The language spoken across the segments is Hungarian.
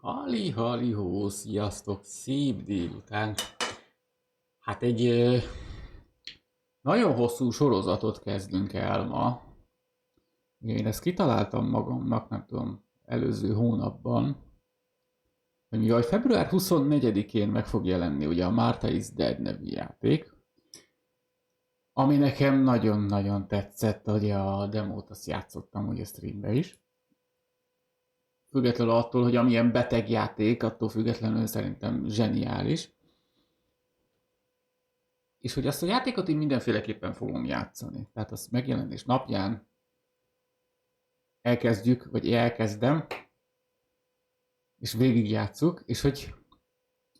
Halli-hó, sziasztok, szép délután. Hát egy nagyon hosszú sorozatot kezdünk el ma. Én ezt kitaláltam magamnak, nem tudom, előző hónapban, hogy mivel február 24-én meg fog jelenni ugye a Martha is Dead nevű játék, ami nekem nagyon-nagyon tetszett, hogy a demót azt játszottam ugye streambe is. Függetlenül attól, hogy amilyen beteg játék, attól függetlenül szerintem zseniális. És hogy azt a játékot én mindenféleképpen fogom játszani. Tehát az megjelenés napján elkezdjük, vagy elkezdem, és végigjátszuk, és hogy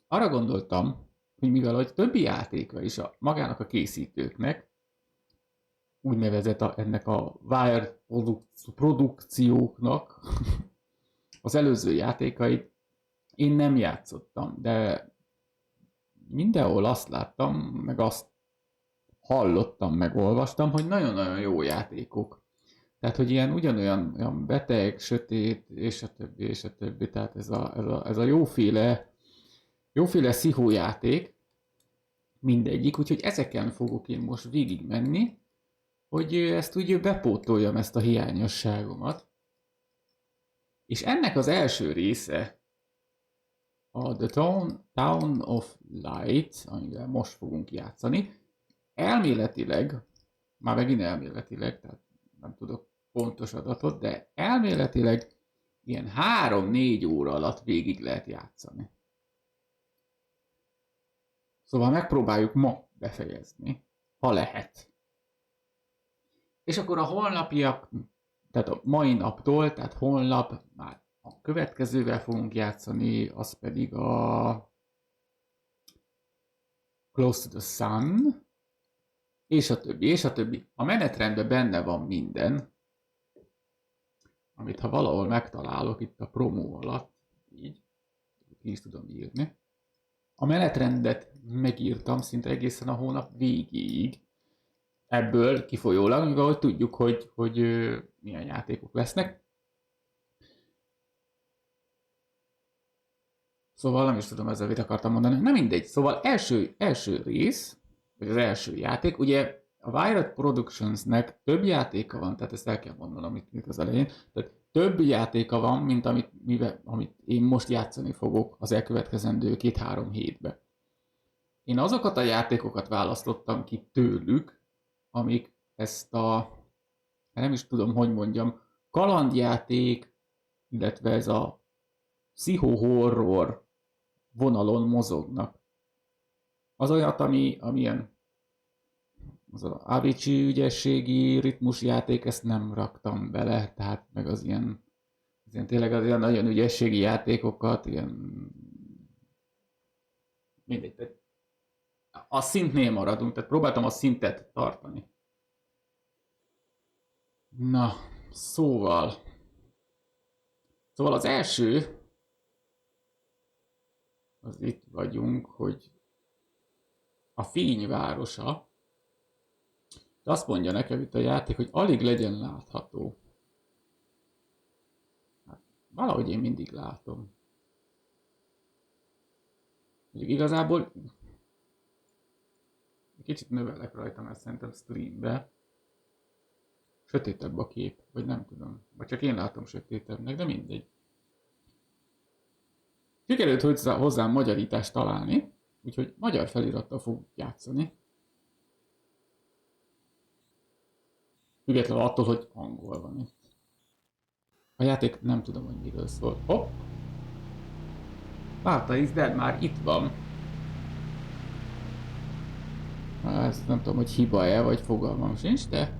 arra gondoltam, hogy mivel hogy többi játéka is magának a készítőknek, úgynevezett ennek a Wire produkcióknak az előző játékait én nem játszottam, de mindenhol azt láttam, meg azt hallottam, meg olvastam, hogy nagyon-nagyon jó játékok. Tehát, hogy ilyen ugyanolyan beteg, sötét, és a többi, és a többi. Tehát ez a jóféle szihójáték mindegyik, úgyhogy ezeken fogok én most végig menni, hogy ezt úgy bepótoljam, ezt a hiányosságomat. És ennek az első része a The Town of Light, amivel most fogunk játszani. Elméletileg, már megint elméletileg, tehát nem tudok pontos adatot, de elméletileg ilyen 3-4 óra alatt végig lehet játszani. Szóval megpróbáljuk ma befejezni, ha lehet. És akkor a holnapiak, tehát a mai naptól, tehát holnap már a következővel fogunk játszani, az pedig a Close to the Sun, és a többi, és a többi. A menetrendben benne van minden, amit ha valahol megtalálok itt a promó alatt, így, ki is tudom írni. A menetrendet megírtam szinte egészen a hónap végéig. Ebből kifolyólag, mivel tudjuk, hogy milyen játékok lesznek. Szóval nem is tudom ezzel, mit akartam mondani. Nem mindegy. Szóval első rész, vagy az első játék, ugye a Wired Productionsnek több játéka van, tehát ezt el kell mondanom itt az elején. Tehát több játéka van, mint amit én most játszani fogok az elkövetkezendő 2-3 hétbe. Én azokat a játékokat választottam ki tőlük, amik ezt nem is tudom, hogy mondjam, kalandjáték, illetve ez a pszichohorror vonalon mozognak. Az olyat, amilyen az a ABC ügyességi ritmusjáték, ezt nem raktam bele, tehát meg az ilyen tényleg az ilyen nagyon ügyességi játékokat, ilyen mindegy. A szintnél maradunk, tehát próbáltam a szintet tartani. Na, szóval az első, az itt vagyunk, hogy a fényvárosa. De azt mondja nekem itt a játék, hogy alig legyen látható. Hát, valahogy én mindig látom. Mondjuk igazából kicsit növelek rajta, mert szerintem streambe sötétebb a kép, vagy nem tudom. Vagy csak én látom sötétebbnek, de mindegy. Sikerült hozzám magyarítást találni, úgyhogy magyar felirattal fogunk játszani. Függetlenül attól, hogy angol van itt. A játék nem tudom, hogy miről szól. Hopp! Martha is Dead már itt van. Ezt nem tudom, hogy hiba-e, vagy fogalmam sincs, de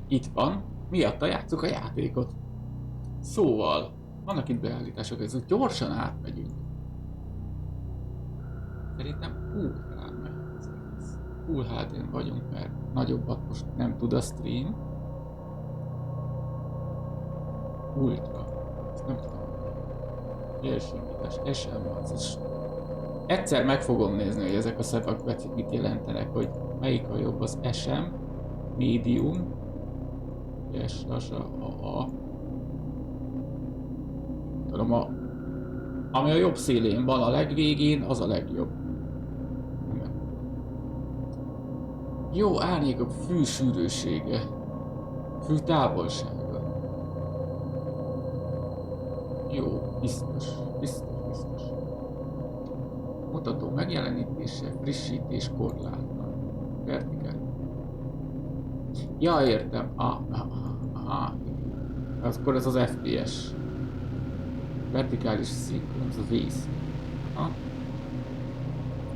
itt van. Miatta játsszuk a játékot. Szóval, vannak itt beállítások, ezzel gyorsan átmegyünk. Szerintem ultrán megy az egész. Full HD-n vagyunk, mert nagyobbat most nem tud a stream. Ultra. Ezt nem tudom. Élsimítás, SM az is. Egyszer meg fogom nézni, hogy ezek a szavak mit jelentenek, hogy melyik a jobb, az SM, Medium, S, A, tudom, ami a jobb szélén van, a legvégén, az a legjobb. Jó, árnyék a fű sűrűsége. Fű távolsága. Jó, biztos. Mutató megjelenítése, frissítés korlátlan. Vertikális. Ja, értem. Aha. Akkor ez az FPS. Vertikális szinkron, ez a vész.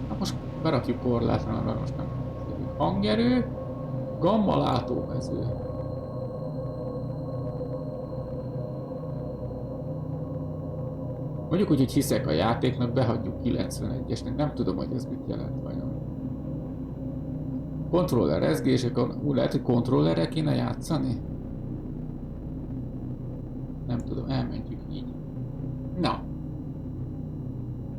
Na most berakjuk korlátlan, mert most nem. Hangerő, gamma látómező. Mondjuk úgy, hogy hiszek a játéknak, behagyjuk 91-esnek, nem tudom, hogy ez mit jelent vajon. Kontroller rezgések, lehet, hogy kontrollerre kéne játszani? Nem tudom, elmentjük így. Na.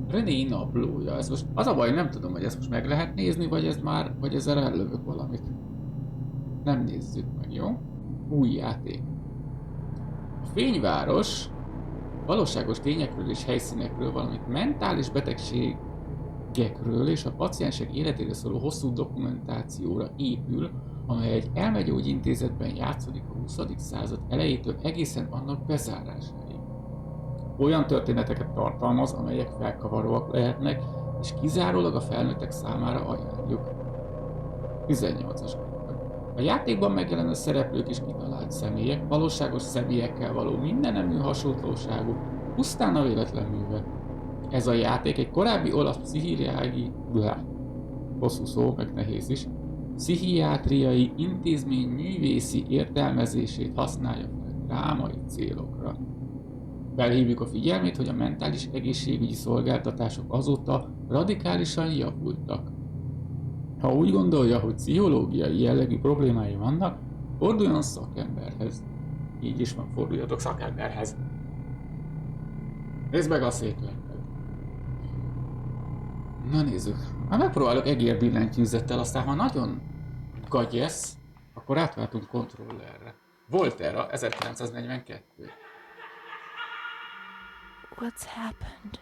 René naplója, ez most, az a baj, nem tudom, hogy ezt most meg lehet nézni, vagy ezzel ellövök valamit. Nem nézzük meg, jó? Új játék. A fényváros valóságos tényekről és helyszínekről, valamint mentális betegségekről és a paciensek életére szóló hosszú dokumentációra épül, amely egy elmegyógyintézetben játszódik a 20. század elejétől egészen annak bezárásáig. Olyan történeteket tartalmaz, amelyek felkavaróak lehetnek, és kizárólag a felnőttek számára ajánljuk. 18-as. A játékban megjelenő szereplők és kitalált személyek, valóságos személyekkel való mindennemű hasonlóságú, pusztán a véletlen műve. Ez a játék egy korábbi olasz hosszú szó, meg nehéz is, pszichiátriai intézmény művészi értelmezését használja fel drámai célokra. Felhívjuk a figyelmét, hogy a mentális egészségügyi szolgáltatások azóta radikálisan javultak. Ha úgy gondolja, hogy pszichológiai jellegű problémái vannak, forduljon szakemberhez. Így is van, forduljatok szakemberhez. Nézd meg a székletet. Na nézzük. Ha megpróbálok egér billentyűzettel, aztán ha nagyon gagyesz, akkor átváltunk kontrollerre. Volt erre 1942. What's happened?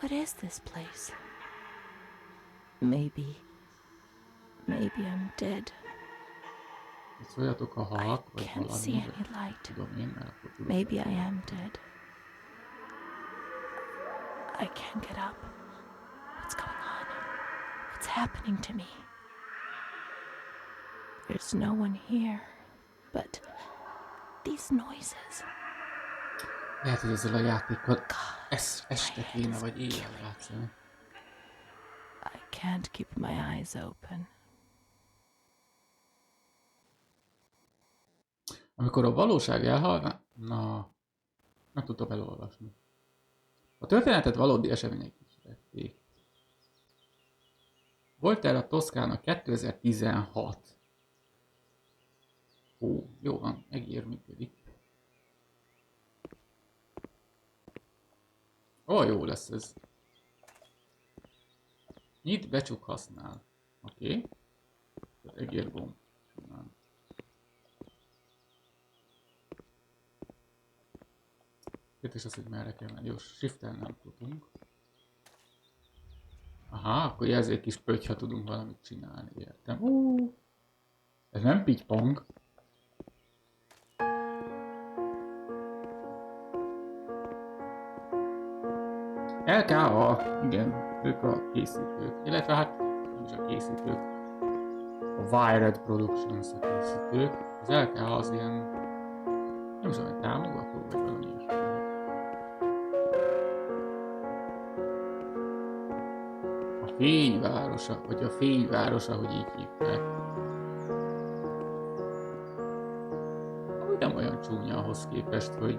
What is this place? Maybe I'm dead. Szóljatok, ha halak, vagy Can't see valami. any light. Tudom én, mert akkor tudom. Maybe I am dead. I can't get up. What's going on? What's happening to me? There's no one here, but these noises. Lehet, hogy ezzel a játékkal este kéne, vagy éjjel játszani. I can't keep my eyes open. Amikor a valóság elhal, nem tudtam elolvasni. A történetet valódi események kísérték. Volt erre a Toszkána 2016. Ó, jó van, megír, működik. Ó, jó lesz ez. Nyit, becsuk, használ. Oké. Egérgomb. Kérdés az, hogy merre kell menni. Jó, shiftel nem tudunk. Aha, akkor jelzi egy kis pötty, ha tudunk valamit csinálni, értem. Ez nem pittypong. LKA, igen, ők a készítők, illetve hát nem is a készítők, a Wired Productions a készítők, az LKA az ilyen, nem is olyan támogató, vagy valami is. A fényvárosa, vagy a fényvárosa, hogy így hívták. Amúgy nem olyan csúnya ahhoz képest, hogy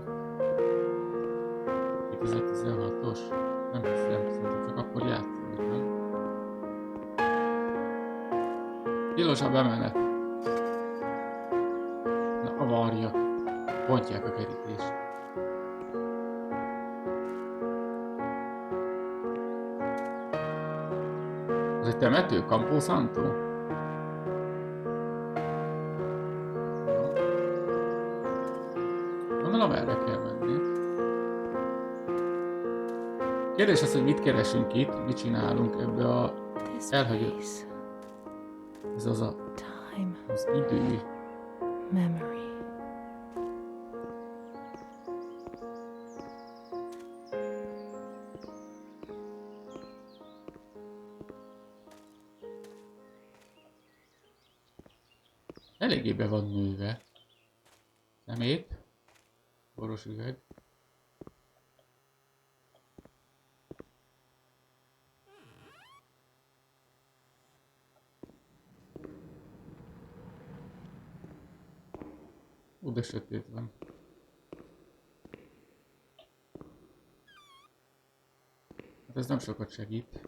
2016-os. Nem hiszem, csak akkor játszani, nem? Tilos a bemenet. Na, a varjak. Bontják a kerítést. Ez egy temető? Campo Santo? Gondolom erre kell menni. Kérdés az, hogy mit keresünk itt, mit csinálunk ebbe a This elhagyott... place, Ez az time, az idő. memory. Eléggé be van nőve. Szemét. Boros üveg. Ó, de sötét van. Hát ez nem sokat segít.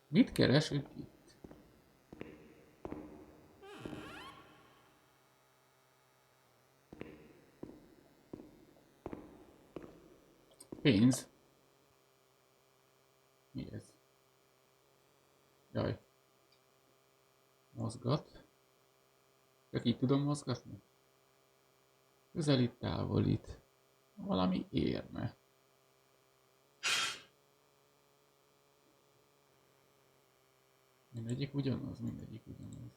Mit keresünk itt? Pénz. Mi ez? Jaj. Mozgat. Csak így tudom mozgatni? Közelít, távolít. Valami érme. Mindegyik ugyanaz, mindegyik ugyanaz.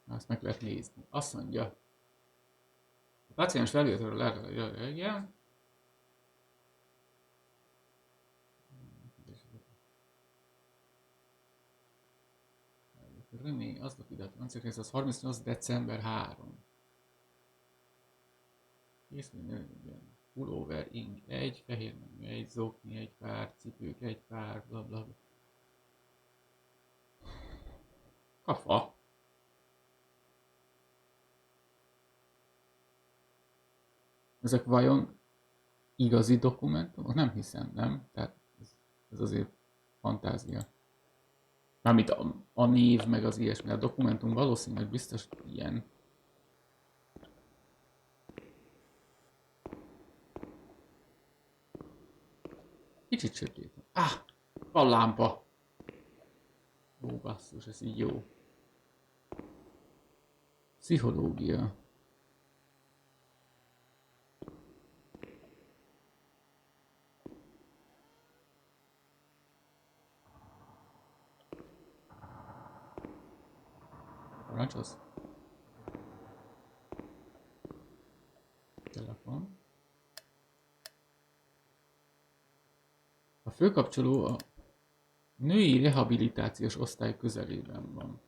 Azt meg lehet nézni. Azt mondja. A páciens felvételről lehet, igen. René, aznap ide 1938. december 3. Kész minden. Pulóver, ing 1, fehér menü 1, zokni 1 pár, cipők 1 pár, blablabla. Bla. Kafa. Ezek vajon igazi dokumentumok? Nem hiszem, nem? Tehát ez azért fantázia. Mármint a név, meg az ilyesmi. A dokumentum valószínűleg biztos ilyen. Kicsit sötét. A lámpa. Ó, basszus, ez így jó. Pszichológia. Parancsolsz? Telefon. A főkapcsoló a női rehabilitációs osztály közelében van.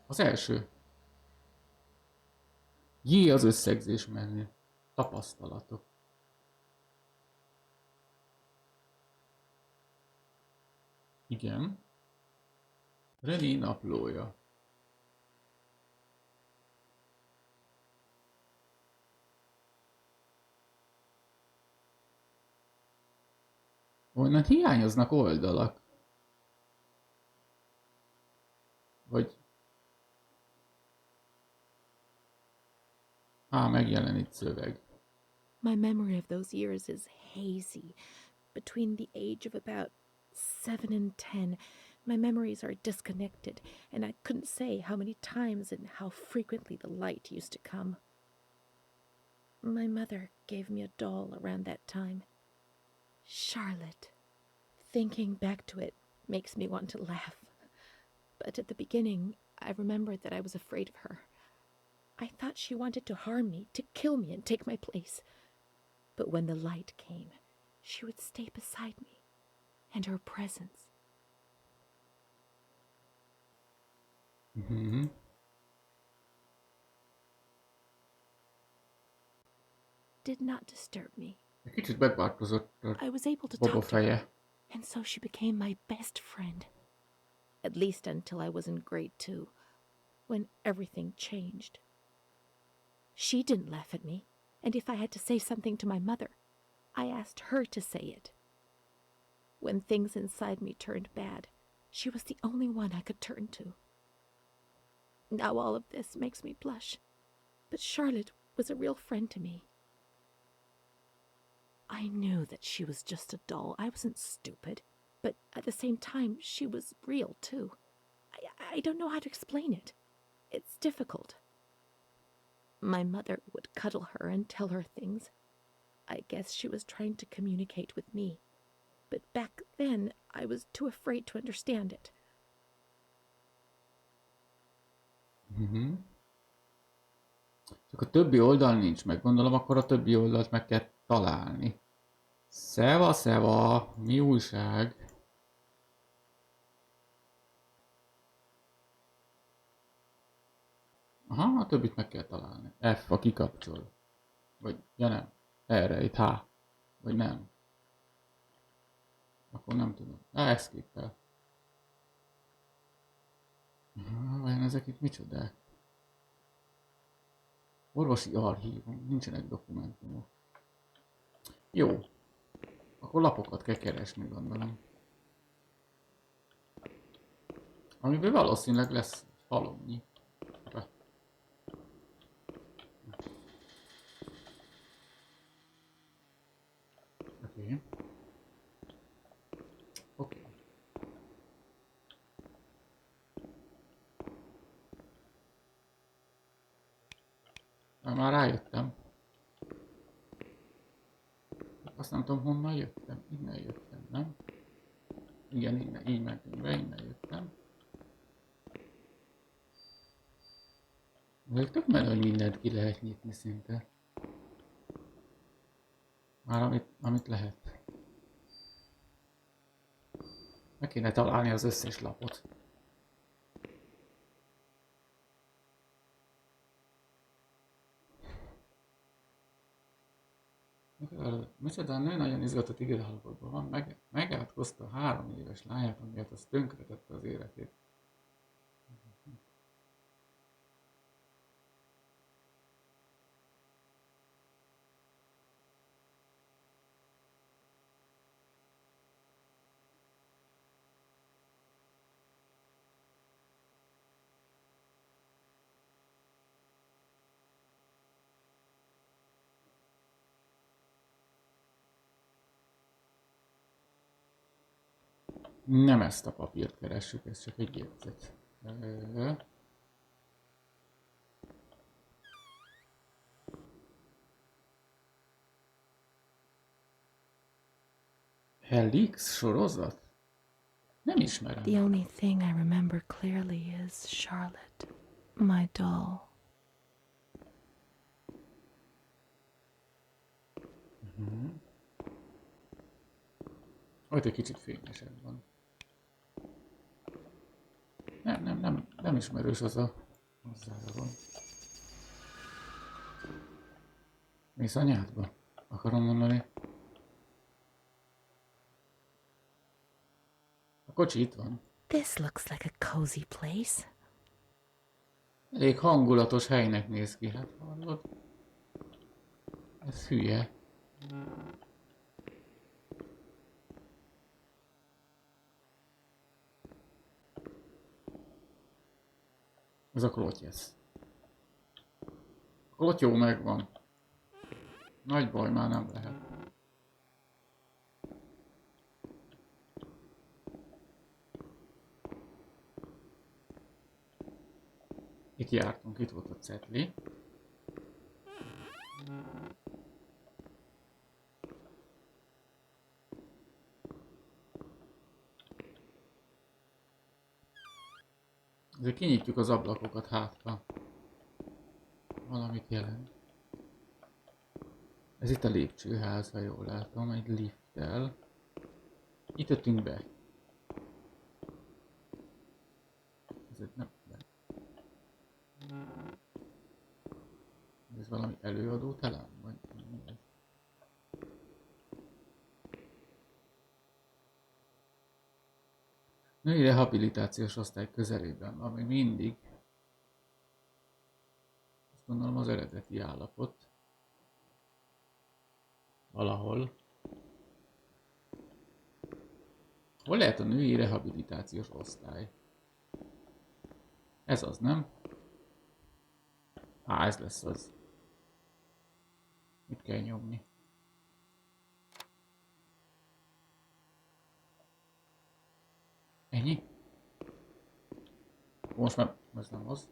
Az első. Jé, az összegzés menü. Tapasztalatok. Igen. René naplója. Onnan hiányoznak oldalak. Vagy... megjelenít szöveg. My memory of those years is hazy. Between the age of about 7 and 10, my memories are disconnected, and I couldn't say how many times and how frequently the light used to come. My mother gave me a doll around that time. Charlotte. Thinking back to it makes me want to laugh. But at the beginning, I remembered that I was afraid of her. I thought she wanted to harm me, to kill me and take my place. But when the light came, she would stay beside me, and her presence. Mm-hmm. Did not disturb me. Kicsit megváltozott I was able to Boba talk to her, feje. and so she became my best friend. At least until I was in grade 2, when everything changed. She didn't laugh at me, and if I had to say something to my mother, I asked her to say it. When things inside me turned bad, she was the only one I could turn to. Now all of this makes me blush, but Charlotte was a real friend to me. I knew that she was just a doll. I wasn't stupid. But at the same time, she was real, too. I don't know how to explain it. It's difficult. My mother would cuddle her and tell her things. I guess she was trying to communicate with me. But back then, I was too afraid to understand it. Csak a többi oldal nincs meg. Gondolom, akkor a többi oldalt meg kell találni. Szeva, szeva! Mi újság? Aha, a többit meg kell találni. F, a kikapcsol. Vagy, ja nem. Erre, itt H. Vagy nem. Akkor nem tudom. Escape-el. Vajon ezek itt micsodák? Orvosi archívum. Nincsenek dokumentumok. Jó. Akkor lapokat kell keresni, gondolom. Amiből valószínűleg lesz halomnyi. Oké. Oké. Már rájöttem. Azt nem tudom, honnan jöttem. Innen jöttem, nem? Igen, innen, így mentünk be, innen jöttem. Még tök menő, hogy mindent ki lehet nyitni szinte. Már amit lehet. Meg kéne találni az összes lapot. Micsoda a nő nagyon izgatott időállapotban van, megátkozta a 3 éves lányát, amiért az tönkretette az életét. Nem ezt a papírt keressük, ez csak egy jegyzet. Helix sorozat? Nem ismerem. The only thing I remember clearly is Charlotte, my doll. Ott egy kicsit fényesebb van. Nem ismerős az a hozzáadó. Mész anyádba? Akarom mondani. A kocsi itt van. This looks like a cozy place. Elég hangulatos helynek néz ki, hát hallod? Ez hülye. Ez a klotyesz. A klotyó megvan. Nagy baj már nem lehet. Itt jártunk, itt volt a cetli. Ezért kinyitjuk az ablakokat, hátra valamit jelent. Ez itt a lépcsőház, ha jól látom, egy lifttel. Itt jöttünk be. Ez nem be. Ez valami előadó talán? Vagy mi ez? Női rehabilitációs osztály közelében, ami mindig, azt gondolom az eredeti állapot, valahol. Hol lehet a női rehabilitációs osztály? Ez az, nem? Ez lesz az. Mit kell nyomni? Ennyi? Most már, ez nem az.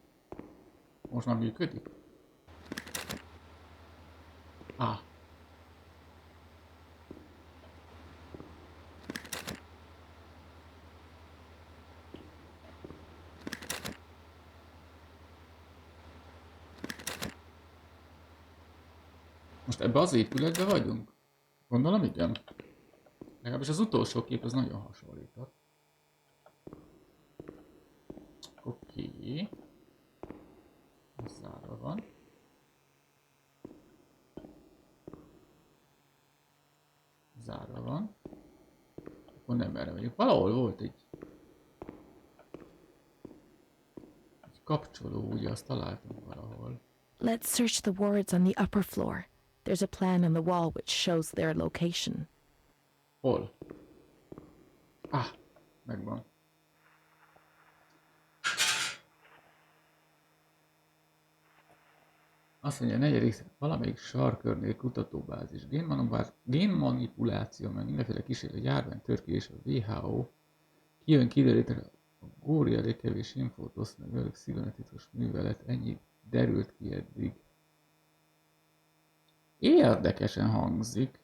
Most már működik? Á. Most ebbe az épületbe vagyunk? Gondolom igen. Legalábbis az utolsó kép az nagyon hasonlított. Oké. Ez zárva van. Zárva van. Akkor nem erre megyünk. Valahol volt egy kapcsoló, ugye azt találtunk valahol. Let's search the wards on the upper floor. There's a plan on the wall which shows their location. Hol? Ah, megvan. Azt mondja, a negyedik valamelyik sarkörnél kutatóbázis. Génmanipuláció, meg mindenféle kísérlő járvány tör ki, és a WHO kijön kideríteni a góri elég kevés infót oszt meg velük szigorúan művelet. Ennyi derült ki eddig. Érdekesen hangzik.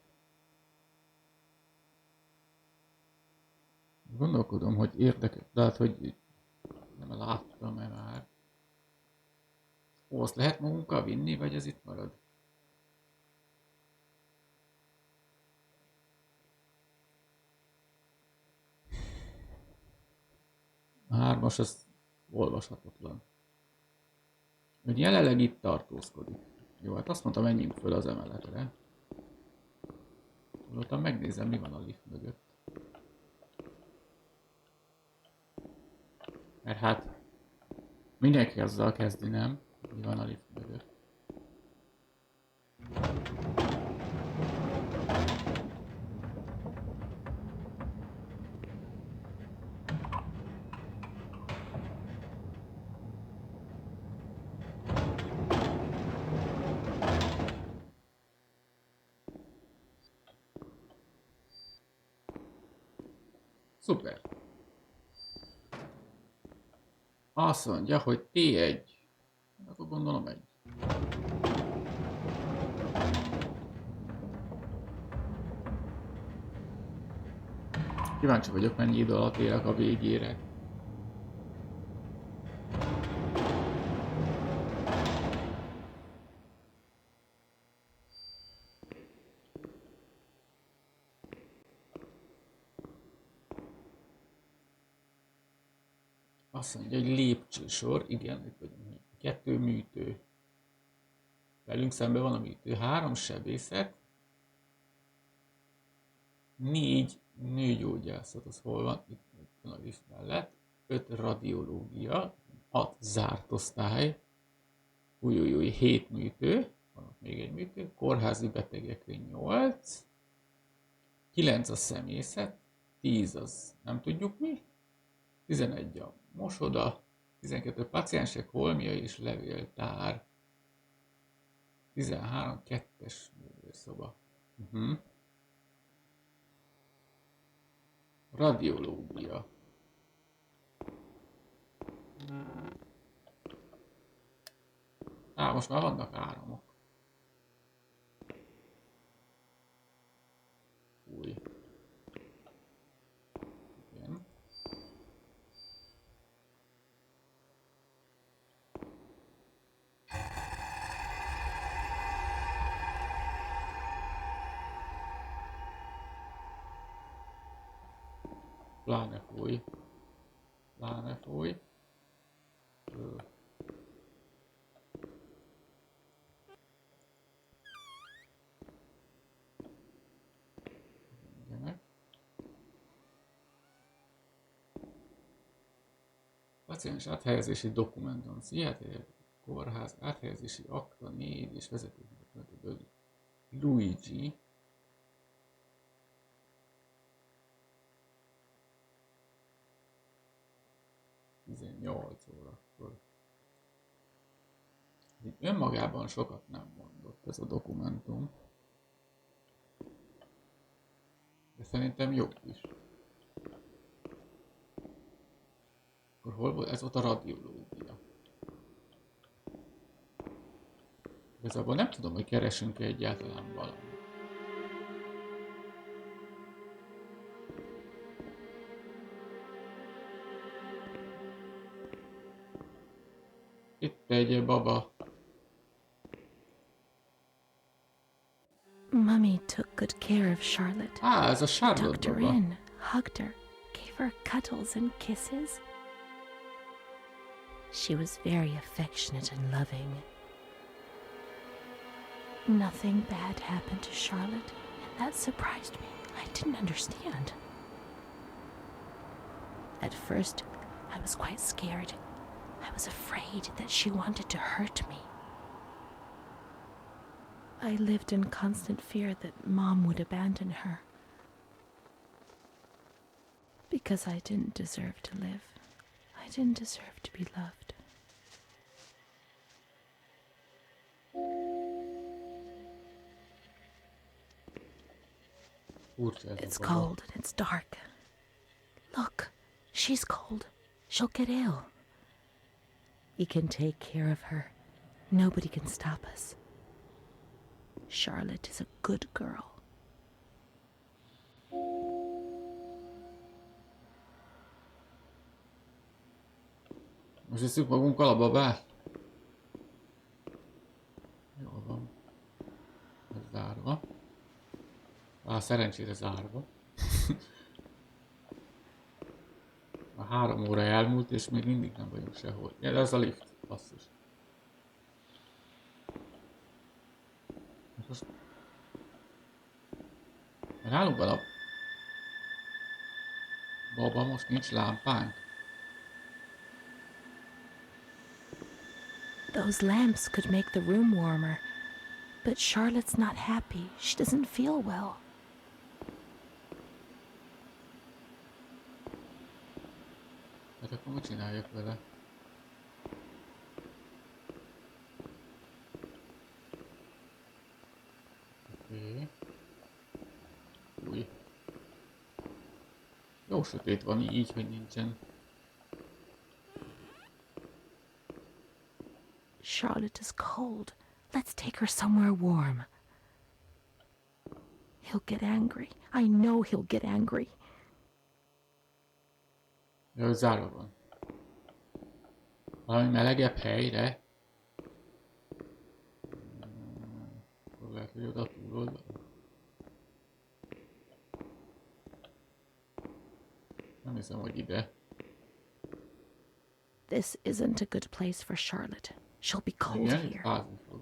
Gondolkodom, hogy érdekes, lehet, hogy nem láttam-e már. Ó, azt lehet magunkkal vinni, vagy ez itt marad? A 3-as az olvashatatlan. Hogy jelenleg itt tartózkodik. Jó, hát azt mondtam, menjünk föl az emeletre. Voltam, megnézem, mi van a lift mögött. Mert hát mindenki azzal kezdi, nem? Mi van a lift mögött. Szuper. Azt mondja, hogy E1. Akkor gondolom egy. Kíváncsi vagyok, mennyi idő alatt érek a végére. Azt mondja, hogy lépcsősor, igen, itt vagyunk. 2 műtő. Velünk szemben van a műtő. 3 sebészet. 4 nőgyógyászat, az hol van? Itt van a lift mellett. 5 radiológia. 6 zárt osztály. Új, 7 műtő. Van ott még egy műtő. Kórházi betegekre 8. 9 a személyzet. 10 az nem tudjuk mi. 11 a mosoda. 12 paciensek, holmia és levéltár. 13 2-es művőszoba. Radiológia. Most már vannak áramok. Új. Igen. Pláne fúj. Pláne fúj. Paciens áthelyezési dokumentum, pszichiátriai kórház, áthelyezési akta 4 és vezető dokumentum Luigi. ...18 órakor. Önmagában sokat nem mondott ez a dokumentum. De szerintem jobb is. Akkor hol volt? Ez volt a radiológia. Igazából nem tudom, hogy keresünk-e egyáltalán valamit. Itt egy baba. Mummy took good care of Charlotte. Ez a Charlotte Tucked her baba. in, hugged her, gave her cuddles and kisses. She was very affectionate and loving. Nothing bad happened to Charlotte, and that surprised me. I didn't understand. At first, I was quite scared. I was afraid that she wanted to hurt me. I lived in constant fear that Mom would abandon her. Because I didn't deserve to live. I didn't deserve to be loved. It's cold and it's dark. Look, she's cold. She'll get ill. We can take care of her. Nobody can stop us. Charlotte is a good girl. Most hiszük magunkkal a babát? Jól van. Ez zárva. Szerencsére zárva. Már 3 óra elmúlt, és még mindig nem vagyunk sehol. Ja, ez a lift, basszus. Most... Nálunk van a... Baba, most nincs lámpánk. Those lamps could make the room warmer. But Charlotte's not happy. She doesn't feel well. Hát akkor mit csináljak vele? Oké. Új. Jó sötét van így, hogy nincsen. Charlotte is cold. Let's take her somewhere warm. He'll get angry. I know he'll get angry. Jó, zárva van. Valami melegebb helyre. Akkor lehet, hogy oda túloldal. Nem hiszem, hogy ide. This isn't a good place for Charlotte. She'll be cold Igen, here. fázni fog.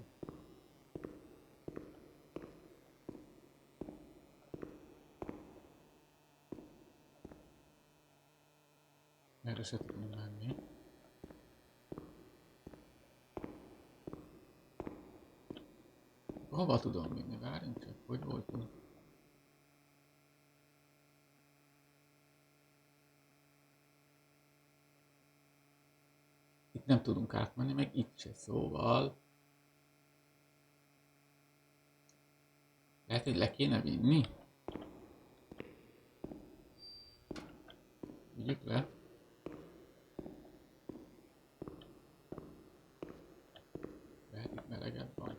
Erre se tudunk menni. Hova tudom menni? Várjunk csak, hogy voltunk? Itt nem tudunk átmenni, meg itt se, szóval... Lehet, hogy le kéne vinni? Vigyük le. Lehet, itt melegebb van.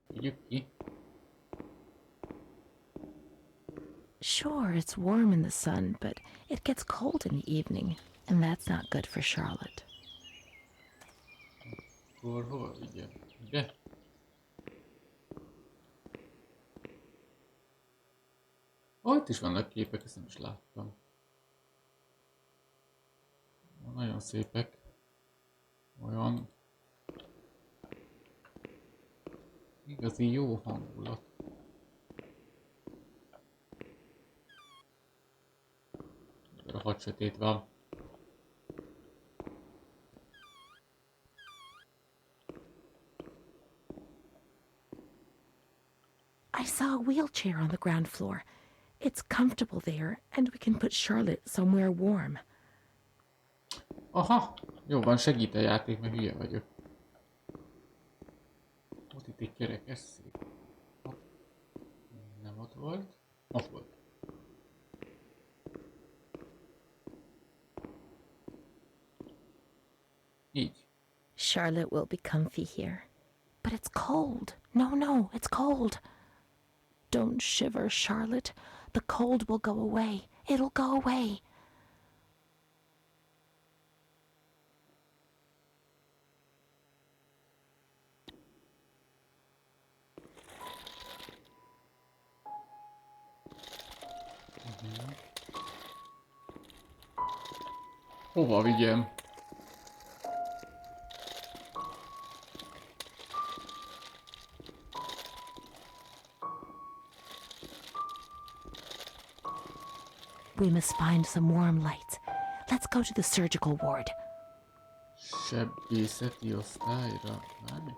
Vigyük ki. Sure, it's warm in the sun, but it gets cold in the evening, and that's not good for Charlotte. Akkor hova vigyem? Ide? Ott is vannak képek, ezt nem is láttam. Nagyon szépek. Olyan... Igazi jó hangulat. A hat sötét van. I saw a wheelchair on the ground floor. It's comfortable there, and we can put Charlotte somewhere warm. Aha! Jó van, segít a játék, mert hülye vagyok. Ott itt egy kerekes szék. Nem ott volt? Ott volt. Charlotte will be comfy here. But it's cold. No, it's cold. Don't shiver, Charlotte. The cold will go away. It'll go away. Hova vigyem? We must find some warm lights. Let's go to the surgical ward. Sebészeti osztályra. Várj.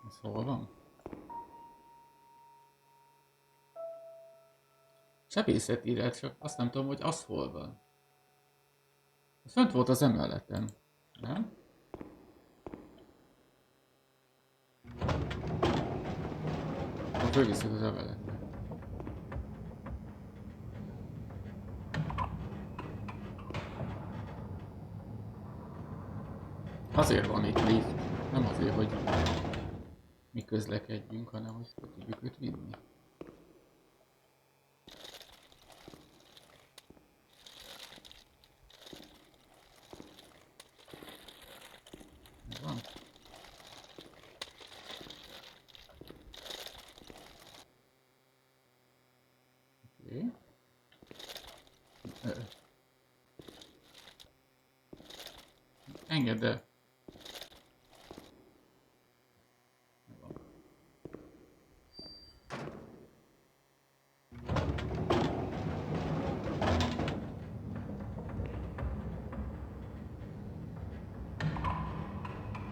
Ez hol van? Sebészetire, csak azt nem tudom, hogy az hol van. Fönt volt az emeleten, nem? Akkor fölviszük az emeletre. Azért van itt lift, nem azért, hogy mi közlekedjünk, hanem hogy tudjuk őt vinni. Van. Oké. Engedd el.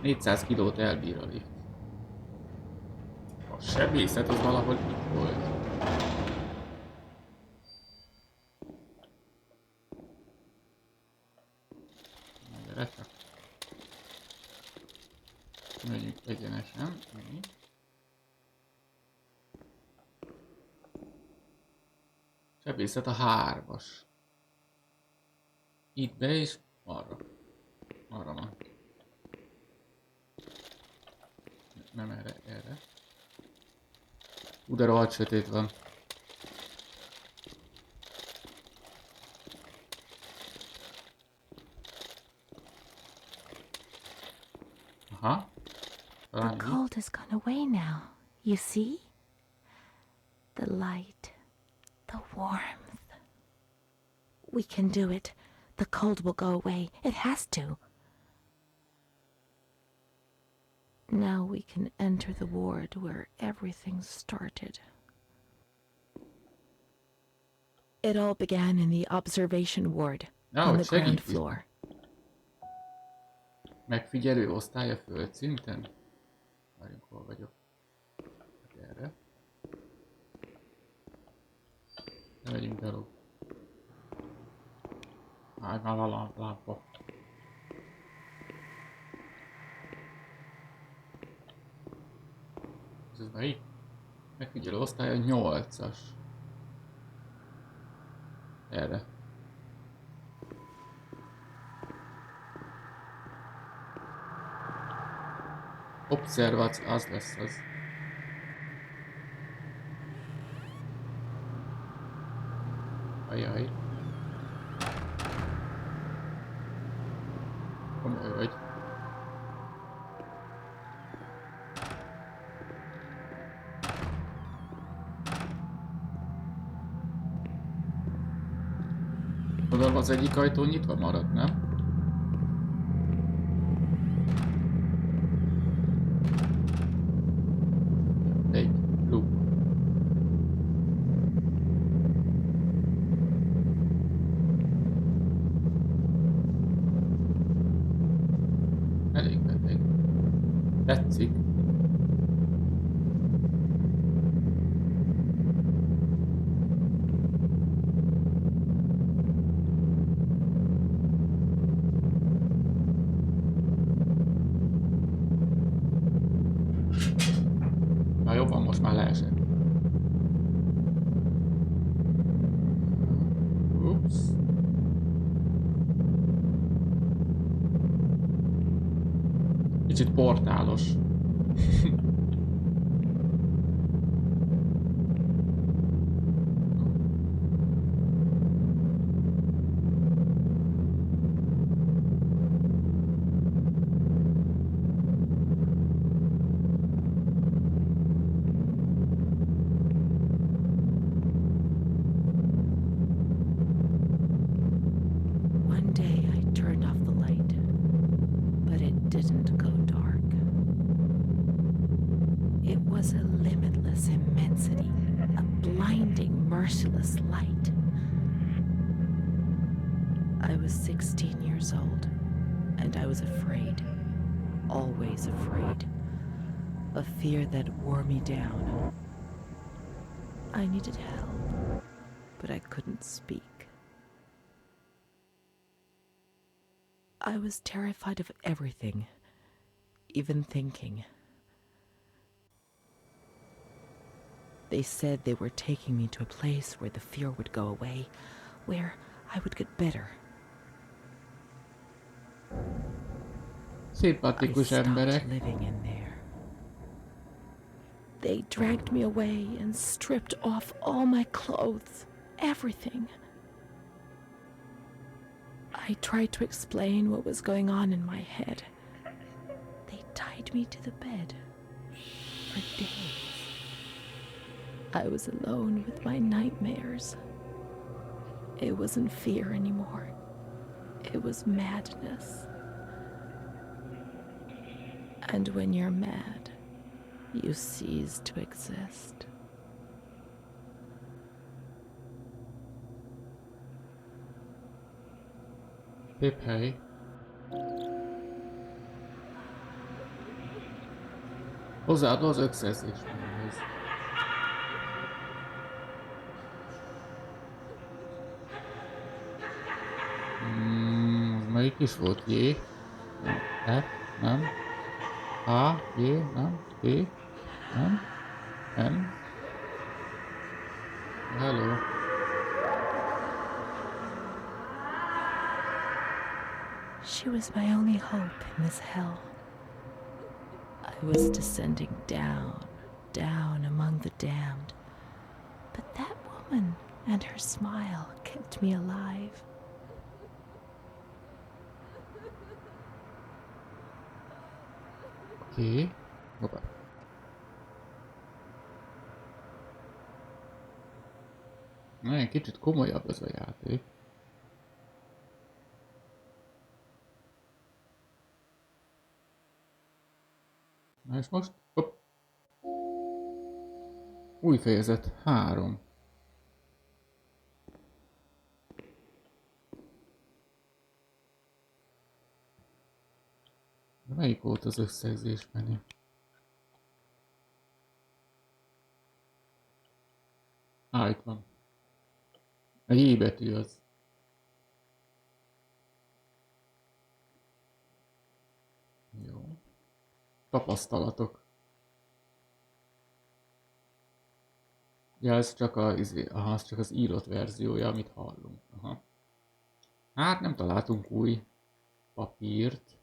400 kilót elbír a lift. A sebészet az valahol itt volt. Na gyere csak. Megyünk egyenesen. Sebészet a 3-as. Itt be és arra. Arra van. Nem erre, erre. De rohadt sötét van. Aha. The cold has gone away now. You see? The light. The warmth. We can do it. The cold will go away. It has to. Now we can enter the ward where everything started. It all began in the observation ward on the ground floor. Megfigyelő osztály a földszinten? Várjunk, hol vagyok. Erre. Ne megyünk gyalog. Állj már a lámpa. Ez melyik? Megfigyelő osztály a 8-as. Erre. Observac, az lesz az. Ajaj. Komoly vagy. Tudom, az egyik ajtó nyitva maradt, nem? Egy loop. Elég beteg. Tetszik. Na jó van, most már leesett. Ups. Kicsit portálos. One day I turned off the light, but it didn't go dark. It was a limitless immensity, a blinding, merciless light. I was 16 years old, and I was afraid, always afraid, a fear that wore me down. I needed help, but I couldn't speak. I was terrified of everything, even thinking. They said they were taking me to a place where the fear would go away, where I would get better. I Szimpatikus stopped emberek. living in there. They dragged me away and stripped off all my clothes, everything. I tried to explain what was going on in my head. They tied me to the bed for days. I was alone with my nightmares. It wasn't fear anymore. It was madness. And when you're mad, you cease to exist. Szép hely. Hozzáadva az ökszerzésményhez. Melyik is volt? J? F? Nem? A? J? Nem? T? Nem? N? Hello. She was my only hope in this hell. I was descending down, down among the damned. But that woman and her smile kept me alive. Oké. Hoppá. Na, egy kicsit komolyabb ez a játék. Na és most? Hopp. Új fejezet 3. De melyik volt az összegzés menü? Itt van. A J betű az. Jó. Tapasztalatok. Ja, ez csak ez csak az írott verziója, amit hallunk. Aha. Hát nem találtunk új papírt.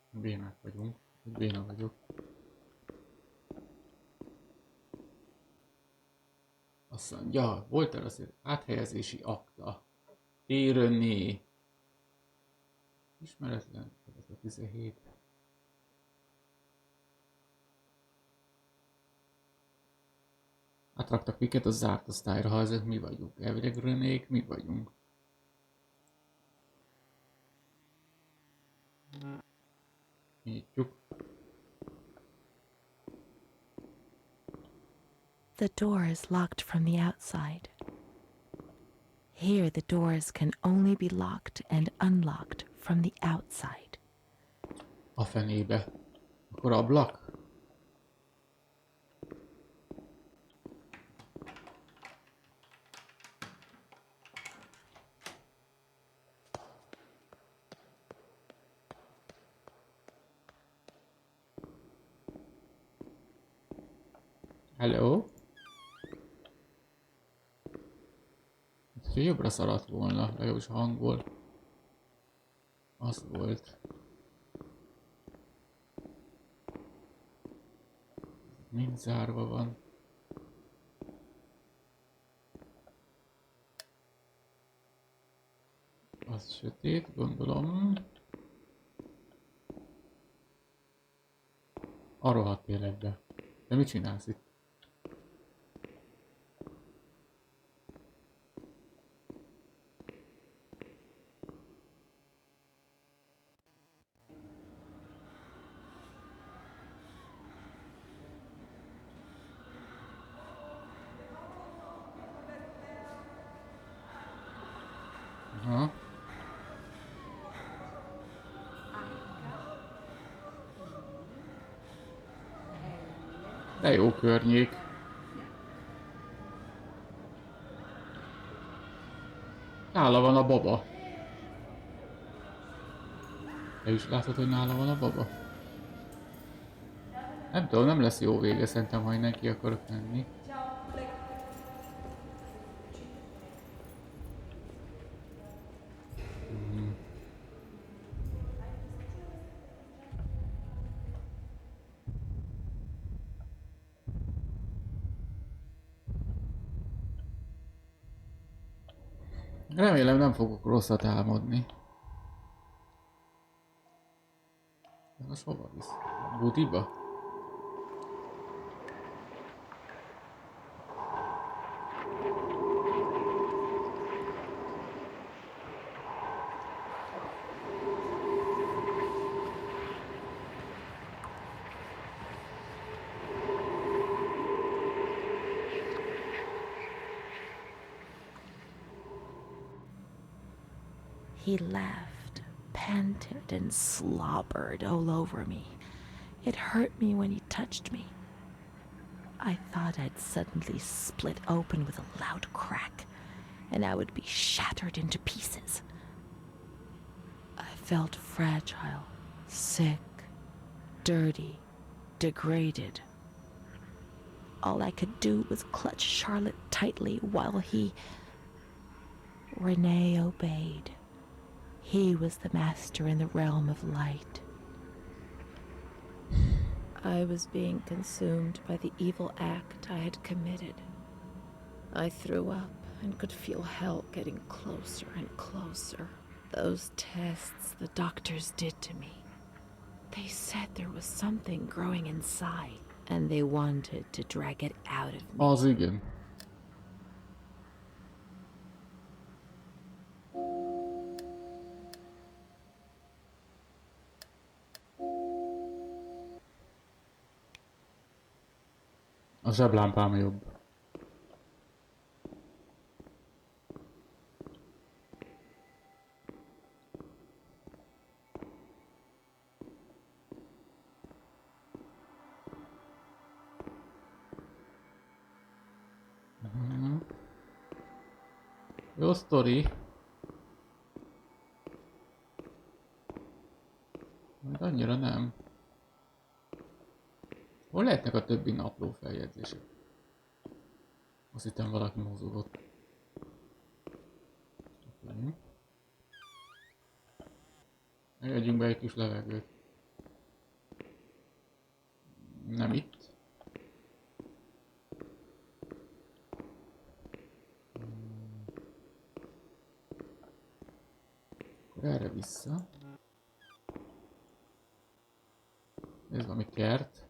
Bénák vagyunk. Béna vagyok. Azt mondja, volt el azért áthelyezési akta. Térönné. Ismeretlen. Ez a 17. Átraktak minket a zárt osztályra, ha ezek mi vagyunk. Elvileg Renék, mi vagyunk. Nyitjuk. The door is locked from the outside. Here the doors can only be locked and unlocked from the outside. A fenébe. Akkor ablak? Hello? Jobbra szaladt volna, legalábbis a hangból. Az volt. Mind zárva van. Az sötét, gondolom. A rohadt életbe. De mit csinálsz itt? Aha. De jó környék. Nála van a baba. Te is látod, hogy nála van a baba? Nem tudom, nem lesz jó vége szerintem, ha innen ki akarok menni. Remélem nem fogok rosszat álmodni. Ez most hova visz? A butiba? He laughed, panted, and slobbered all over me. It hurt me when he touched me. I thought I'd suddenly split open with a loud crack, and I would be shattered into pieces. I felt fragile, sick, dirty, degraded. All I could do was clutch Charlotte tightly while Renee obeyed. He was the master in the realm of light. I was being consumed by the evil act I had committed. I threw up and could feel hell getting closer and closer. Those tests the doctors did to me. They said there was something growing inside, and they wanted to drag it out of me. Az igen. A zseblámpám jobb. Jó sztori. Majd annyira nem. Hol lehetnek a többi napló feljegyzések? Azt hittem valaki mozogott. Együnk be egy kis levegőt. Nem itt. Akkor erre vissza. Ez valami kert.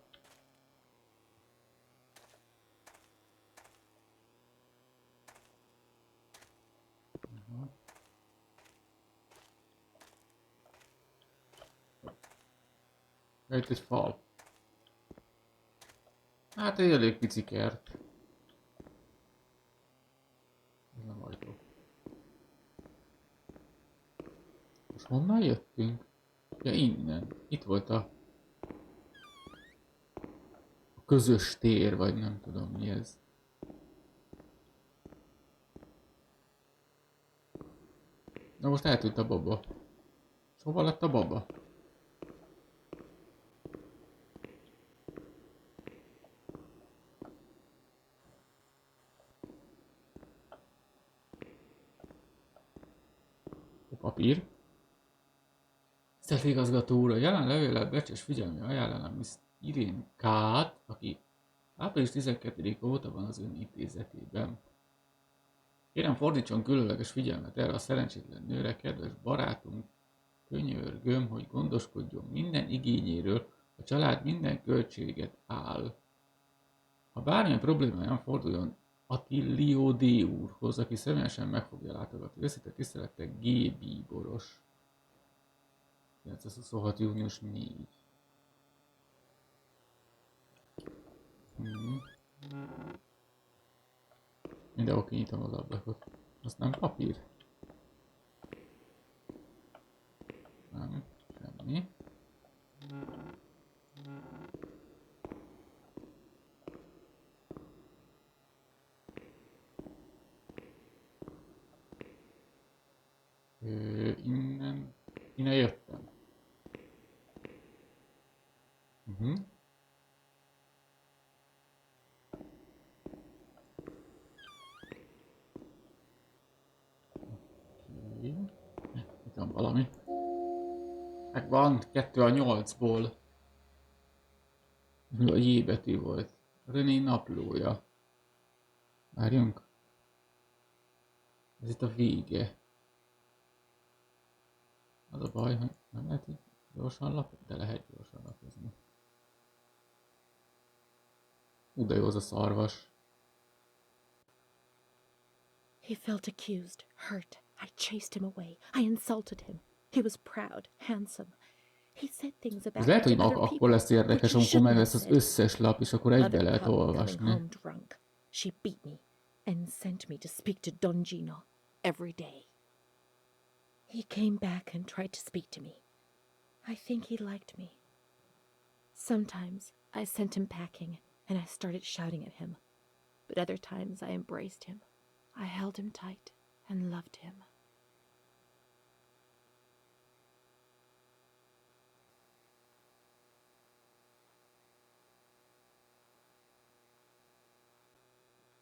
Itt egy fal. Hát egy elég pici kert. Ez nem ajtó. És honnan jöttünk? Ja, innen. Itt volt a közös tér, vagy nem tudom mi ez. Na most eltűnt a baba. És hova lett a baba? A papír. Tisztelt igazgató úr, a jelen levéllel becses figyelmi ajánlanám Miss Irén K-t, aki április 12 óta van az ön intézetében. Kérem, fordítson különleges figyelmet erre a szerencsétlen nőre, kedves barátunk, könyörgöm, hogy gondoskodjon minden igényéről, a család minden költséget áll. Ha bármilyen problémáján forduljon Attillio D. úrhoz, aki személyesen meg fogja látogatni. Őszinte tisztelettel G. Bíboros. 926. június 4. Mindenhol kinyitom az ablakot. Azt nem papír? Nem, semmi. Innen jöttem. Itt van valami. Megvan, 2 a 8-ból. A J betű volt. René naplója. Várjunk. Ez itt a vége. Az a baj, hogy nem lehet így gyorsan lapozni, de lehet gyorsan lapozni. De jó az a szarvas. He felt accused, hurt. I chased him away. I insulted him. He was proud, handsome. He said things about Ez lehet, hogy me to other akkor people, lesz érdekes, which he amikor meg shouldn't lesz have az said. összes lap, és akkor egybe Mother lehet caught me coming olvasni. home drunk. She beat me and sent me to speak to Don Gino every day. He came back and tried to speak to me. I think he liked me. Sometimes I sent him packing and I started shouting at him. But other times I embraced him. I held him tight and loved him.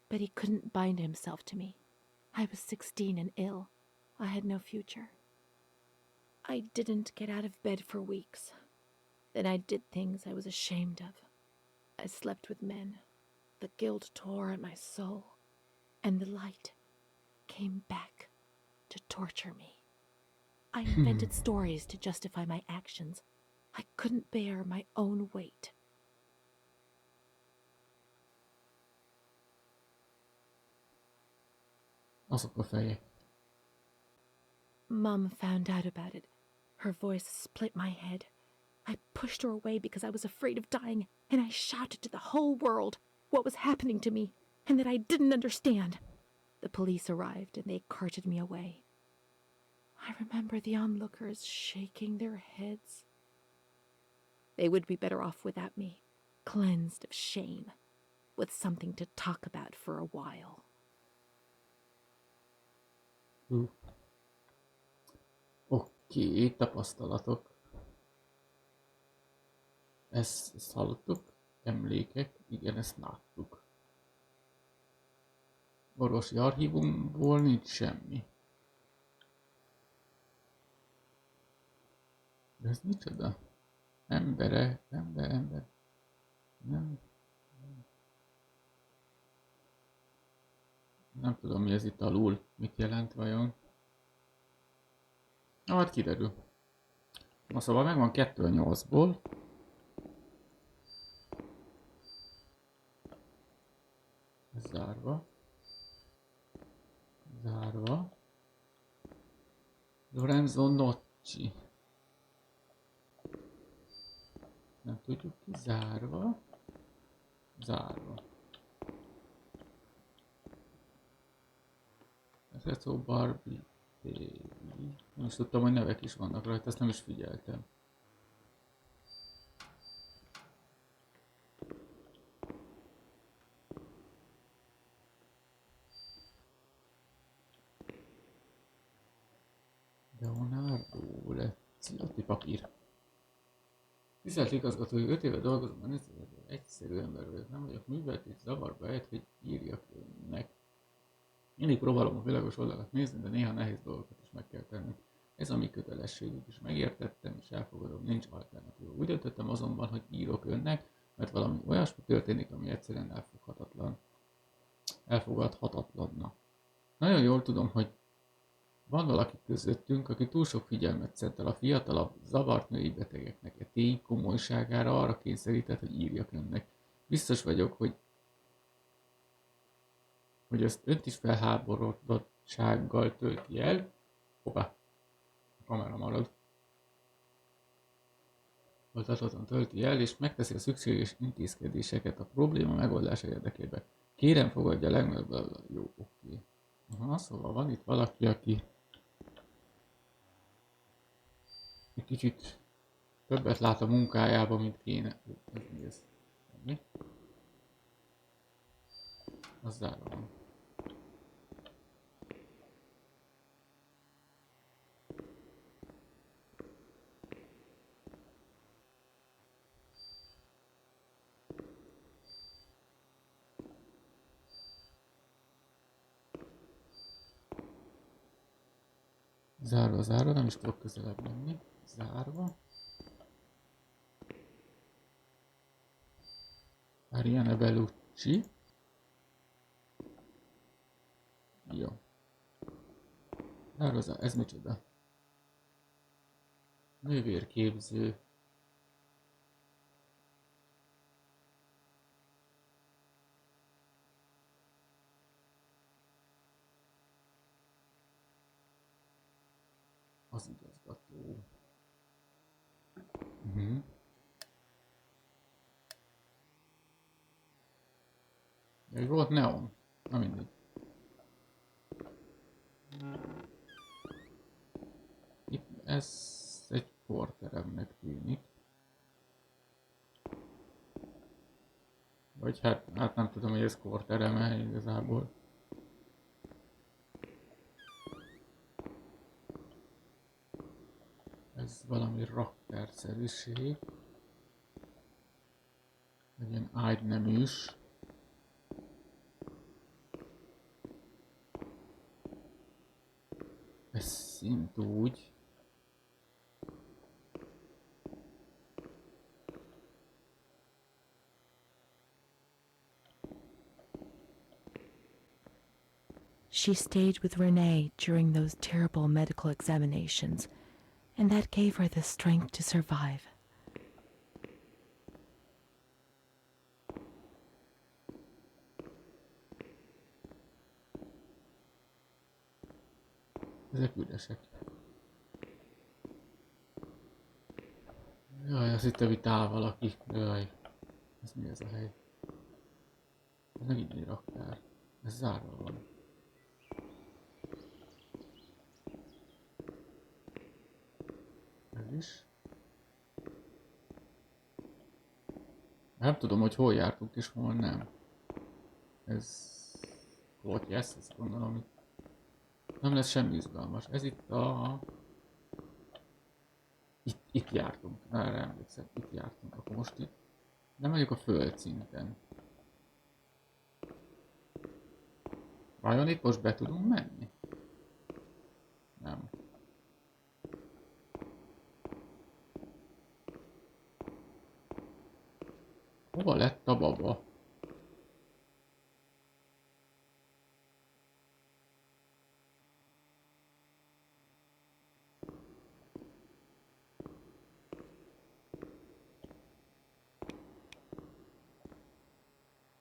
But he couldn't bind himself to me. I was 16 and ill. I had no future. I didn't get out of bed for weeks. Then I did things I was ashamed of. I slept with men. The guilt tore at my soul, and the light came back to torture me. I invented stories to justify my actions. I couldn't bear my own weight. Azok a fejek. Mom found out about it. Her voice split my head. I pushed her away because I was afraid of dying, and I shouted to the whole world what was happening to me, and that I didn't understand. The police arrived, and they carted me away. I remember the onlookers shaking their heads. They would be better off without me, cleansed of shame, with something to talk about for a while. Oké, tapasztalatok. Ezt hallottuk. Emlékek. Igen, ezt láttuk. Orvosi archívumból nincs semmi. De ez micsoda? Ember. Nem tudom, mi ez itt alul. Mit jelent vajon? Na, hát kiderül. Na szóval megvan 2 a 8-ból. Zárva. Lorenzo Nocci. Nem tudjuk ki. Zárva. Ez szó Barbie. Nem is tudtam, hogy nevek is vannak rajta, ezt nem is figyeltem. Leonardo Lezzi papír. Tisztelt igazgató, 5 éve dolgozom, nem egyszerű ember vagyok, nem vagyok művelt, és zavarba ejt, hogy írjak önnek. Mindig próbálom a világos oldalat nézni, de néha nehéz dolgokat is meg kell tenni. Ez a mi kötelességünk is, megértettem és elfogadom, nincs alternatíva. Úgy döntöttem azonban, hogy írok önnek, mert valami olyasmi történik, ami egyszerűen elfogadhatatlanna. Nagyon jól tudom, hogy van valaki közöttünk, aki túl sok figyelmet szentel a fiatalabb, zavart női betegeknek. E tény komolyságára arra kényszerített, hogy írjak önnek. Biztos vagyok, hogy ezt önt is felháborodottsággal tölti el. Hoppá, a kamera marad. Oltatottan tölti el, és megteszi a szükséges intézkedéseket a probléma megoldása érdekében. Kérem, fogadja legnagyobb... Jó, oké. Aha, szóval van itt valaki, aki egy kicsit többet lát a munkájában, mint kéne. Ez mi ez? Mi? Az zárva van. Zárva, nem is tudok közelebb menni. Zárva. Ariane Bellucci. Jó. Zárva, ez micsoda? Nővérképző. Az igazgató. Még volt neon. Na mindegy. Itt ez egy porteremnek tűnik. Vagy hát nem tudom, hogy ez korterem-e igazából. Ez valami rakterszerűség. Egy ilyen ágyneműs. Ez szint úgy. She stayed with Renee during those terrible medical examinations, and that gave her the strength to survive. Ezek üresek. Jaj, azt hittem, hogy tál valaki. Jaj. Ez mi ez a hely? Ez megint egy raktár. Ez zárva van. Ez is. Nem tudom, hogy hol jártunk és hol nem. Ez... Volt yes, ezt gondolom. Nem lesz semmi izgalmas. Ez itt a... Itt jártunk. Erre emlékszem. Itt jártunk. Akkor most itt... Nem vagyok a földszinten. Vajon itt most be tudunk menni? Nem. Hova lett a baba?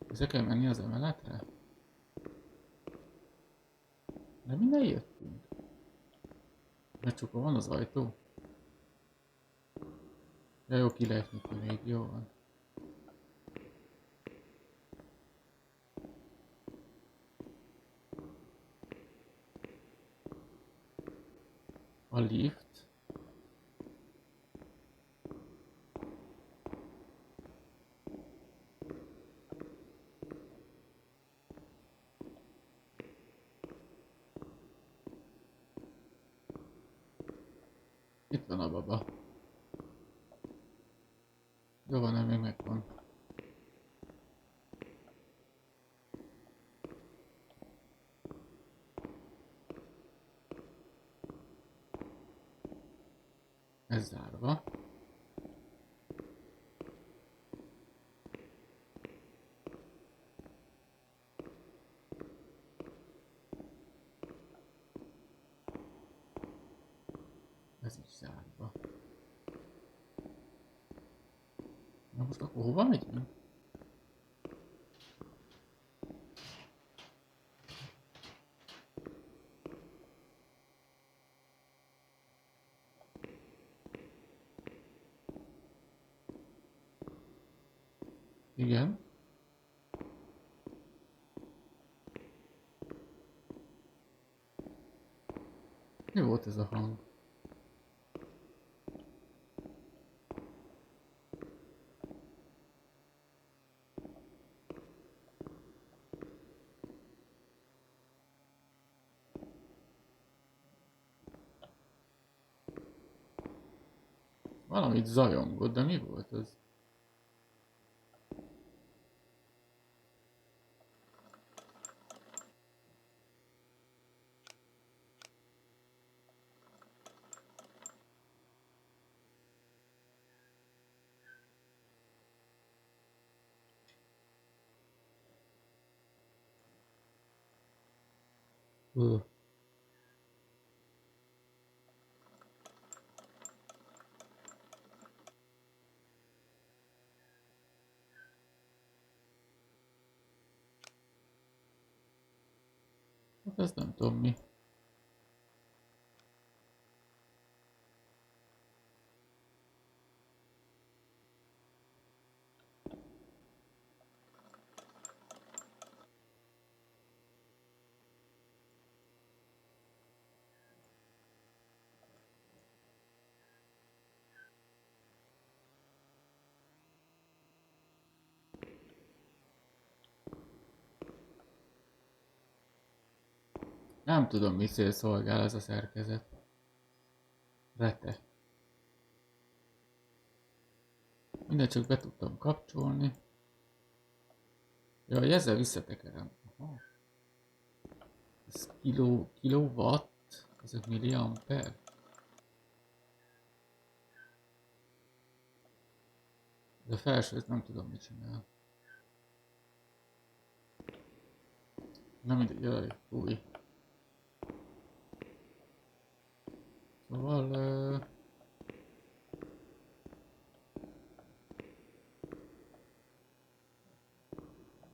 Vissza kell menni az emeletre? De minden jöttünk. Mert csak van az ajtó. Ja, jó, ki lehet nyitni még, jó van. A lift. Itt van a baba. Jó van, még megvan. Ez zárva. Ez is zárva. Na most akkor hova megyünk? Igen. Mi volt ez a hang? Valamit zajongott, de mi volt ez? Ö. Hát ezt nem tudom mi. Nem tudom, mi cél szolgál ez a szerkezet. Rete. Mindegy, csak be tudtam kapcsolni. Jaj, ezzel visszatekerem. Aha. Ez kilowatt, ezek milliamper. De felsőt nem tudom, mit csinál. Nem mindegy, jaj, új. Szóval...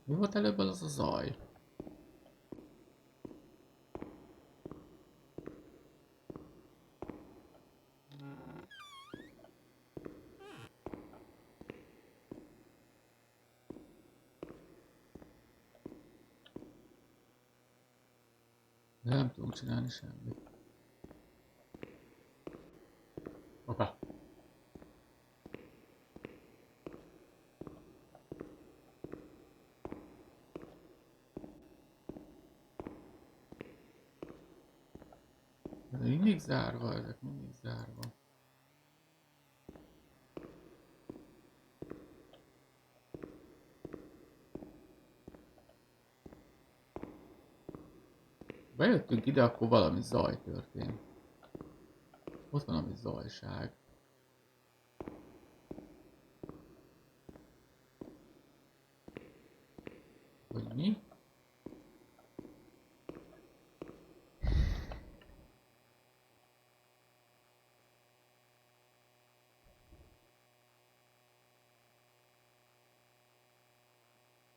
mi volt előbb az a zaj? De nem tudunk csinálni semmit. Hoppá. De mindig zárva, ezek mindig zárva. Bejöttünk ide, akkor valami zaj történt. Ott van valami zajság. Hogy mi?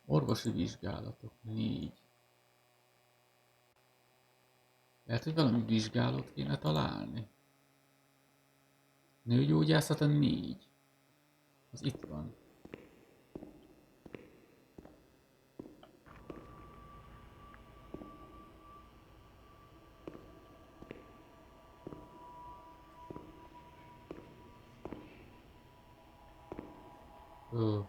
Orvosi vizsgálatok 4. Lehet, hogy valami vizsgálatot kéne találni. Nőgyógyászata 4. Az itt van. Ö.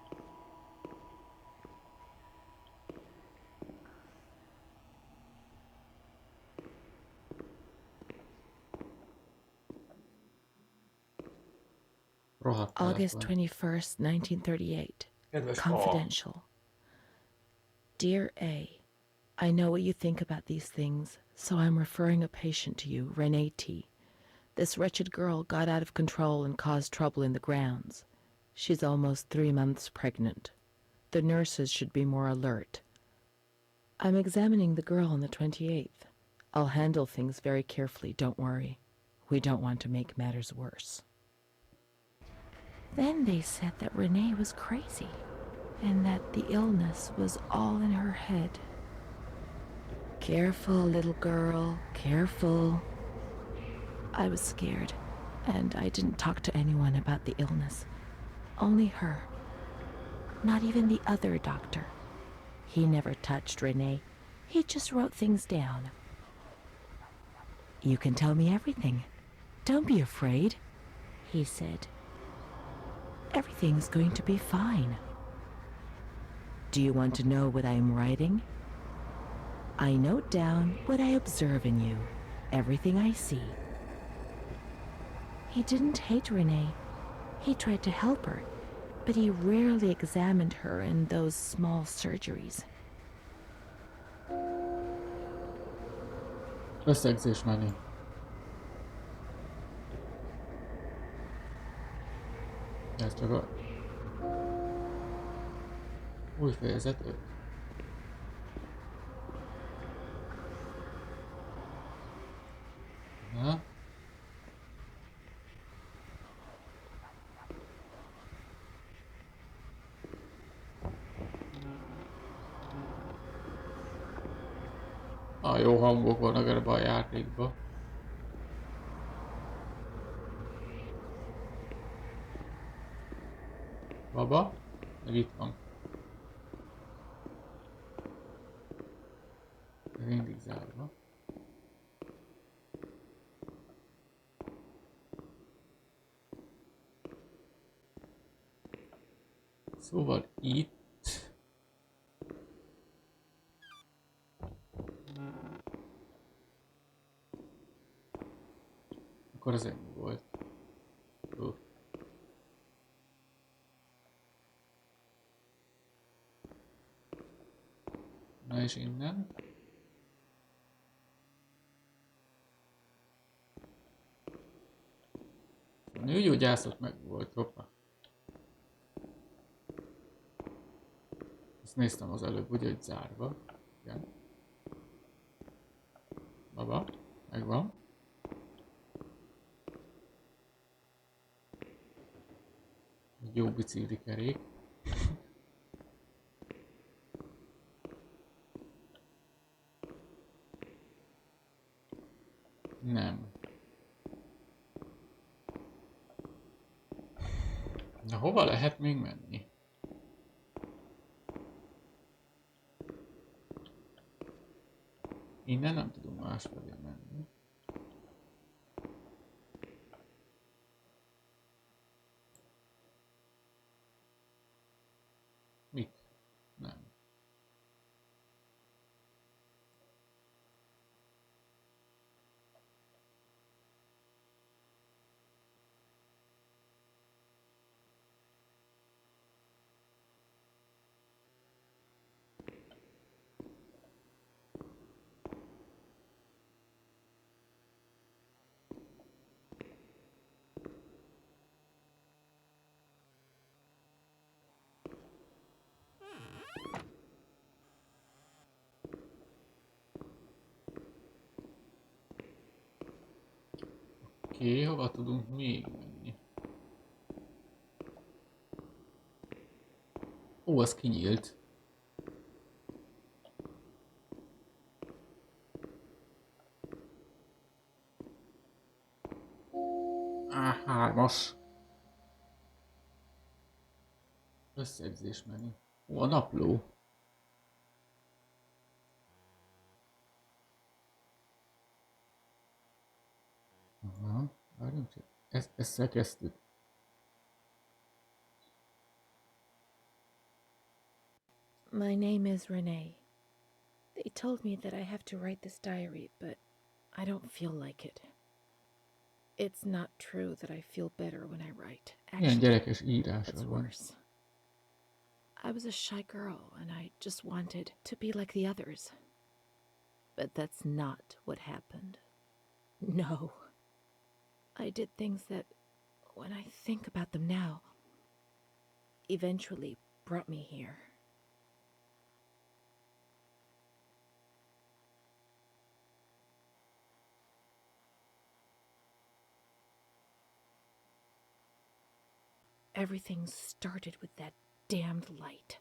Rohadt August telefon. 21st, 1938. Kedves Confidential. Dear A, I know what you think about these things, so I'm referring a patient to you, Renee T. This wretched girl got out of control and caused trouble in the grounds. She's almost 3 months pregnant. The nurses should be more alert. I'm examining the girl on the 28th. I'll handle things very carefully, don't worry. We don't want to make matters worse. Then they said that Renee was crazy, and that the illness was all in her head. Careful, little girl, careful. I was scared, and I didn't talk to anyone about the illness. Only her. Not even the other doctor. He never touched Renee. He just wrote things down. You can tell me everything. Don't be afraid, he said. Everything's going to be fine. Do you want to know what I'm writing? I note down what I observe in you, everything I see. He didn't hate Renee. He tried to help her, but he rarely examined her in those small surgeries. Összegzés menü. Ez csak a... Új fejezet 5. Na? Jó hangok vannak ebben a játékban. Baba, meg itt van. Ez mindig zárva. Szóval itt... Akkor az ennyi volt. Na és innen. A nőgyógyászat meg volt, hoppá. Ezt néztem az előbb, ugye, hogy zárva. Igen. Baba, megvan. Egy jó biciklikerék. Nem. Na hova lehet még menni? Innen nem tudunk másfelé menni. Mit? Nem. Oké, hova tudunk még menni? Ó, az kinyílt. Hármas. Összegzés menü. Ó, a napló. Aha, várjunk csak. Ezzel kezdtük. My name is Renee. They told me that I have to write this diary, but I don't feel like it. It's not true that I feel better when I write. Ilyen Actually, gyerekes írása it's van. worse. I was a shy girl, and I just wanted to be like the others. But that's not what happened. No. I did things that, when I think about them now, eventually brought me here. Everything started with that damned light.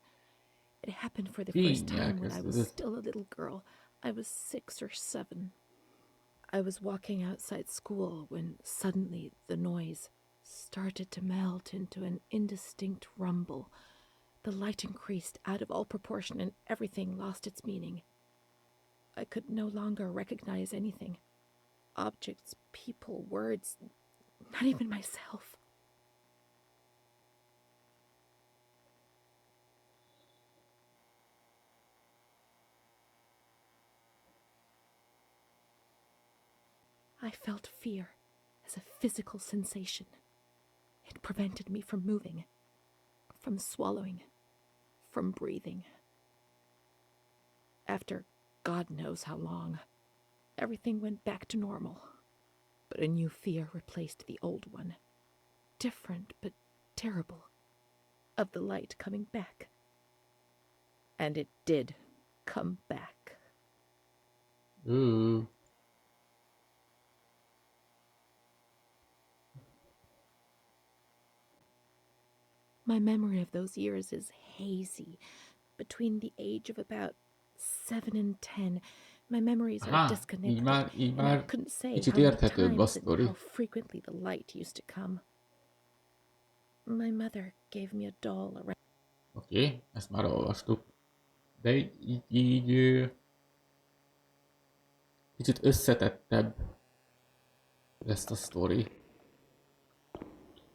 It happened for the first time when I was still a little girl. I was 6 or 7. I was walking outside school when suddenly the noise started to melt into an indistinct rumble. The light increased out of all proportion and everything lost its meaning. I could no longer recognize anything. Objects, people, words, not even myself. I felt fear as a physical sensation. It prevented me from moving, from swallowing, from breathing. After God knows how long, everything went back to normal, but a new fear replaced the old one. Different but terrible, of the light coming back. And it did come back. Ooh. My memory of those years is hazy. Between the age of about 7 and 10, my memories are disconnected, így and I már couldn't say kicsit how many érthetőbb a times and sztori. how frequently the light used to come. My mother gave me a doll around. Oké, ezt már olvastuk. De így kicsit összetettebb lesz a sztori.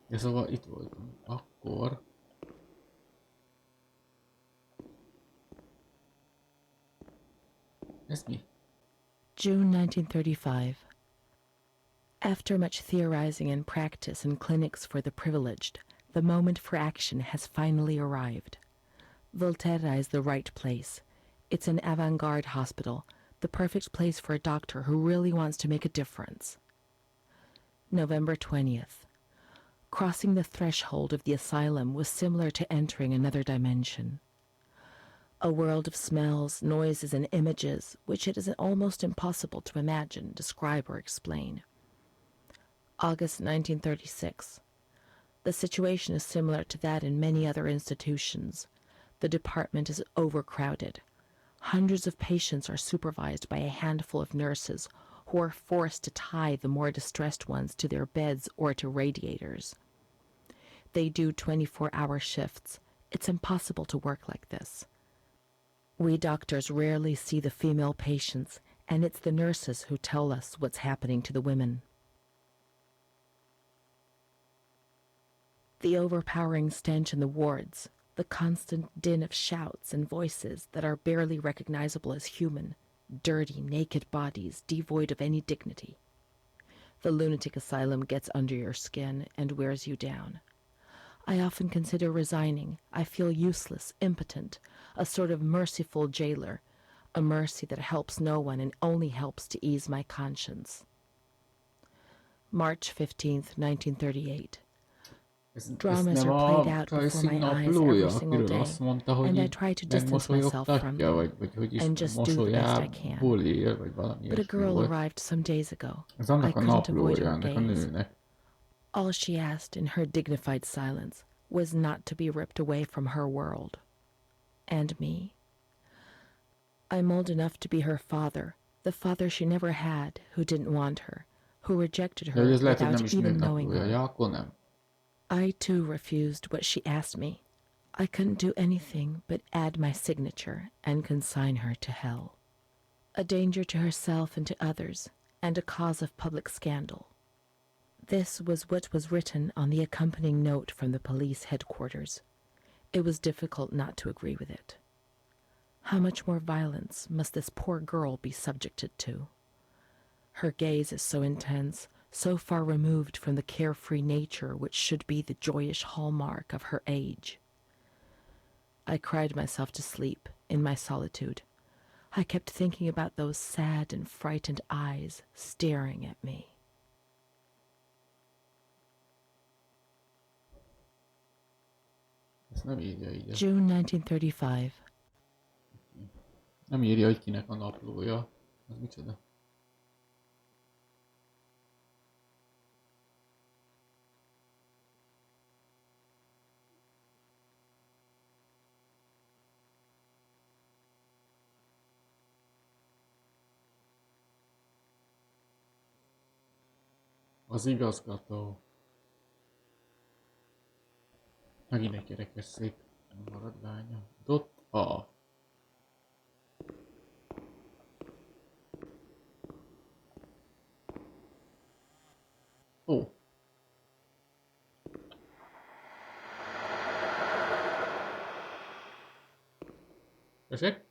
De szóval itt voltunk. Akkor... Ez mi? June 1935. After much theorizing and practice in clinics for the privileged, the moment for action has finally arrived. Volterra is the right place. It's an avant-garde hospital, the perfect place for a doctor who really wants to make a difference. November 20th. Crossing the threshold of the asylum was similar to entering another dimension. A world of smells, noises, and images which it is almost impossible to imagine, describe, or explain. August 1936. The situation is similar to that in many other institutions. The department is overcrowded. Hundreds of patients are supervised by a handful of nurses who are forced to tie the more distressed ones to their beds or to radiators. They do 24-hour shifts. It's impossible to work like this. We doctors rarely see the female patients, and it's the nurses who tell us what's happening to the women. The overpowering stench in the wards, the constant din of shouts and voices that are barely recognizable as human, dirty, naked bodies devoid of any dignity. The lunatic asylum gets under your skin and wears you down. I often consider resigning. I feel useless, impotent, a sort of merciful jailer, a mercy that helps no one and only helps to ease my conscience. March 15th, 1938. Dramas are played out before my eyes every single day, and I try to distance myself from them and just do the best I can. But a girl arrived some days ago. I couldn't avoid her gaze. All she asked in her dignified silence was not to be ripped away from her world. And me. I'm old enough to be her father, the father she never had, who didn't want her, who rejected her without even knowing her. I too refused what she asked me. I couldn't do anything but add my signature and consign her to hell. A danger to herself and to others, and a cause of public scandal. This was what was written on the accompanying note from the police headquarters. It was difficult not to agree with it. How much more violence must this poor girl be subjected to? Her gaze is so intense, so far removed from the carefree nature which should be the joyous hallmark of her age. I cried myself to sleep in my solitude. I kept thinking about those sad and frightened eyes staring at me. Ezt nem írja így. June 1935. Nem írja, hogy kinek a naplója. Az micsoda? Az igazgató. Megint egy gyerekes szép maradványa. Dott a. Ó. Tessék?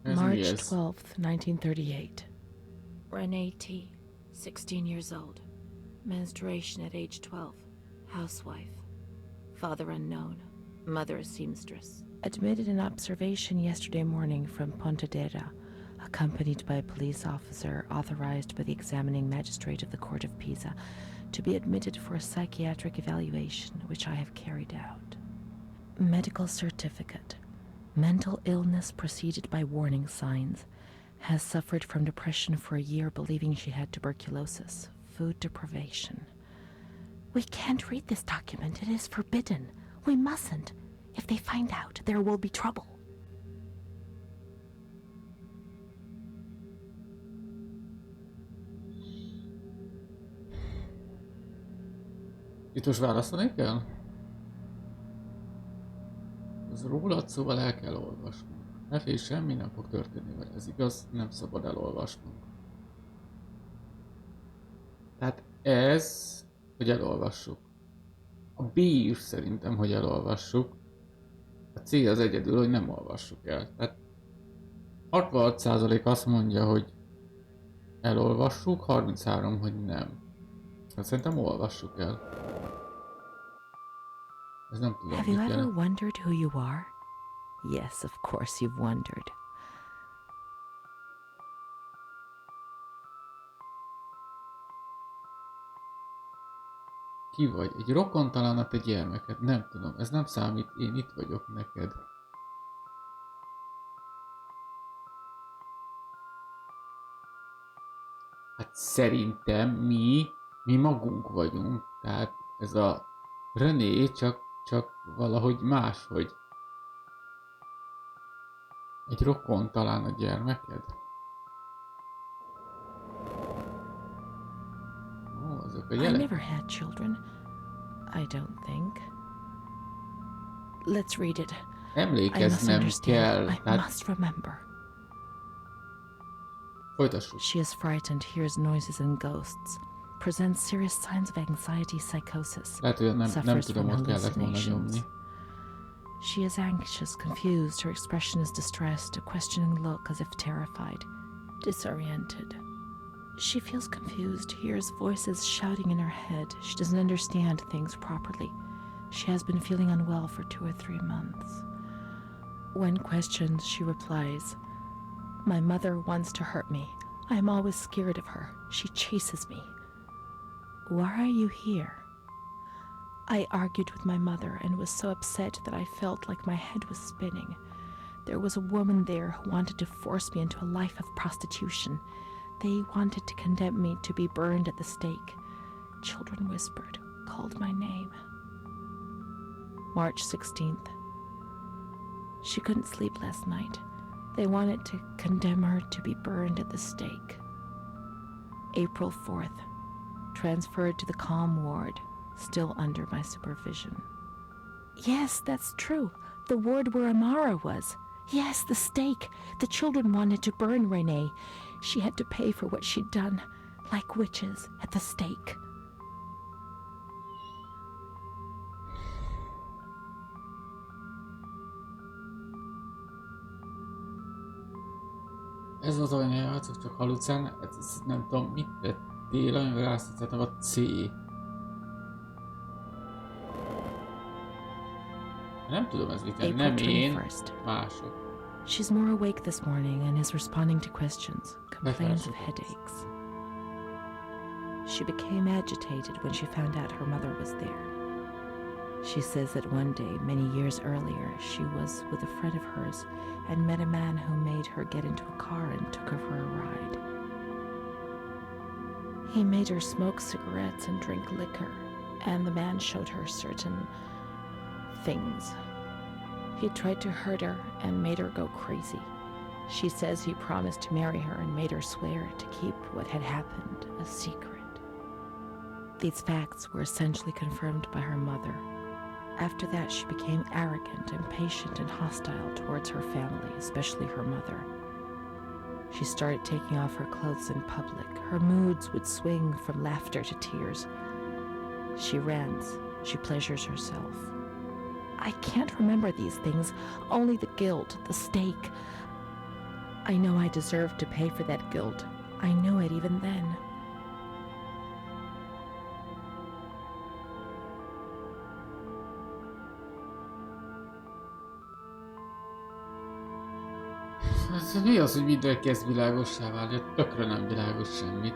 March 12th, 1938. Renee T., 16 years old. Menstruation at age 12. Housewife. Father unknown. Mother a seamstress. Admitted in observation yesterday morning from Pontedera, accompanied by a police officer authorized by the examining magistrate of the Court of Pisa to be admitted for a psychiatric evaluation, which I have carried out. Medical certificate. Mental illness preceded by warning signs. Has suffered from depression for a year, believing she had tuberculosis. Food deprivation. We can't read this document. It is forbidden. We mustn't. If they find out, there will be trouble. Itt most válaszolni kell? Ez rólad, szóval el kell olvasnunk. Ne félj, semmi nem fog történni vele. Ez igaz, nem szabad elolvasnunk. Tehát ez, hogy elolvassuk. A B is szerintem, hogy elolvassuk. A C az egyedül, hogy nem olvassuk el. Tehát 66% azt mondja, hogy elolvassuk, 33, hogy nem. Hát szerintem olvassuk el. Ez nem tudom, Have you mit ever jelent. wondered who you are? Yes, of course you've wondered. Ki vagy? Egy rokontalanat, egy gyermeket? Nem tudom, ez nem számít, én itt vagyok neked. Hát szerintem mi magunk vagyunk, tehát ez a René csak valahogy máshogy. Egy rokon talán a gyermeked? Ó, azok a I jelek. never had children. I don't think. Let's read it. I must Emlékeznem understand. kell, I tehát must remember. folytassuk. She is frightened, hears noises and ghosts, presents serious signs of anxiety, psychosis, Lehet, hogy nem suffers tudom, from hogy kellett volna hallucinations. nyomni. She is anxious, confused, her expression is distressed, a questioning look as if terrified, disoriented. She feels confused, hears voices shouting in her head. She doesn't understand things properly. She has been feeling unwell for 2 or 3 months. When questioned, she replies, "My mother wants to hurt me. I am always scared of her. She chases me. Why are you here?" I argued with my mother and was so upset that I felt like my head was spinning. There was a woman there who wanted to force me into a life of prostitution. They wanted to condemn me to be burned at the stake. Children whispered, called my name. March 16th. She couldn't sleep last night. They wanted to condemn her to be burned at the stake. April 4th. Transferred to the calm ward, still under my supervision. Yes, that's true. The ward where Amara was. Yes, the stake. The children wanted to burn Renee. She had to pay for what she'd done, like witches at the stake. Ez az olyan játszok, csak halucán, ez nem tudom, mit tettél, amivel rásztettem a C. Nem tudom, ez mit April nem én, 21st. mások. She's more awake this morning and is responding to questions, complains of headaches. She became agitated when she found out her mother was there. She says that one day, many years earlier, she was with a friend of hers and met a man who made her get into a car and took her for a ride. He made her smoke cigarettes and drink liquor, and the man showed her certain things. He tried to hurt her and made her go crazy. She says he promised to marry her and made her swear to keep what had happened a secret. These facts were essentially confirmed by her mother. After that, she became arrogant, impatient, and hostile towards her family, especially her mother. She started taking off her clothes in public. Her moods would swing from laughter to tears. She rants. She pleasures herself. I can't remember these things, only the guilt, the stake. I know I deserve to pay for that guilt. I knew it even then. Ez mi az, hogy minden kezd világossá válni? Tökre nem világos semmit.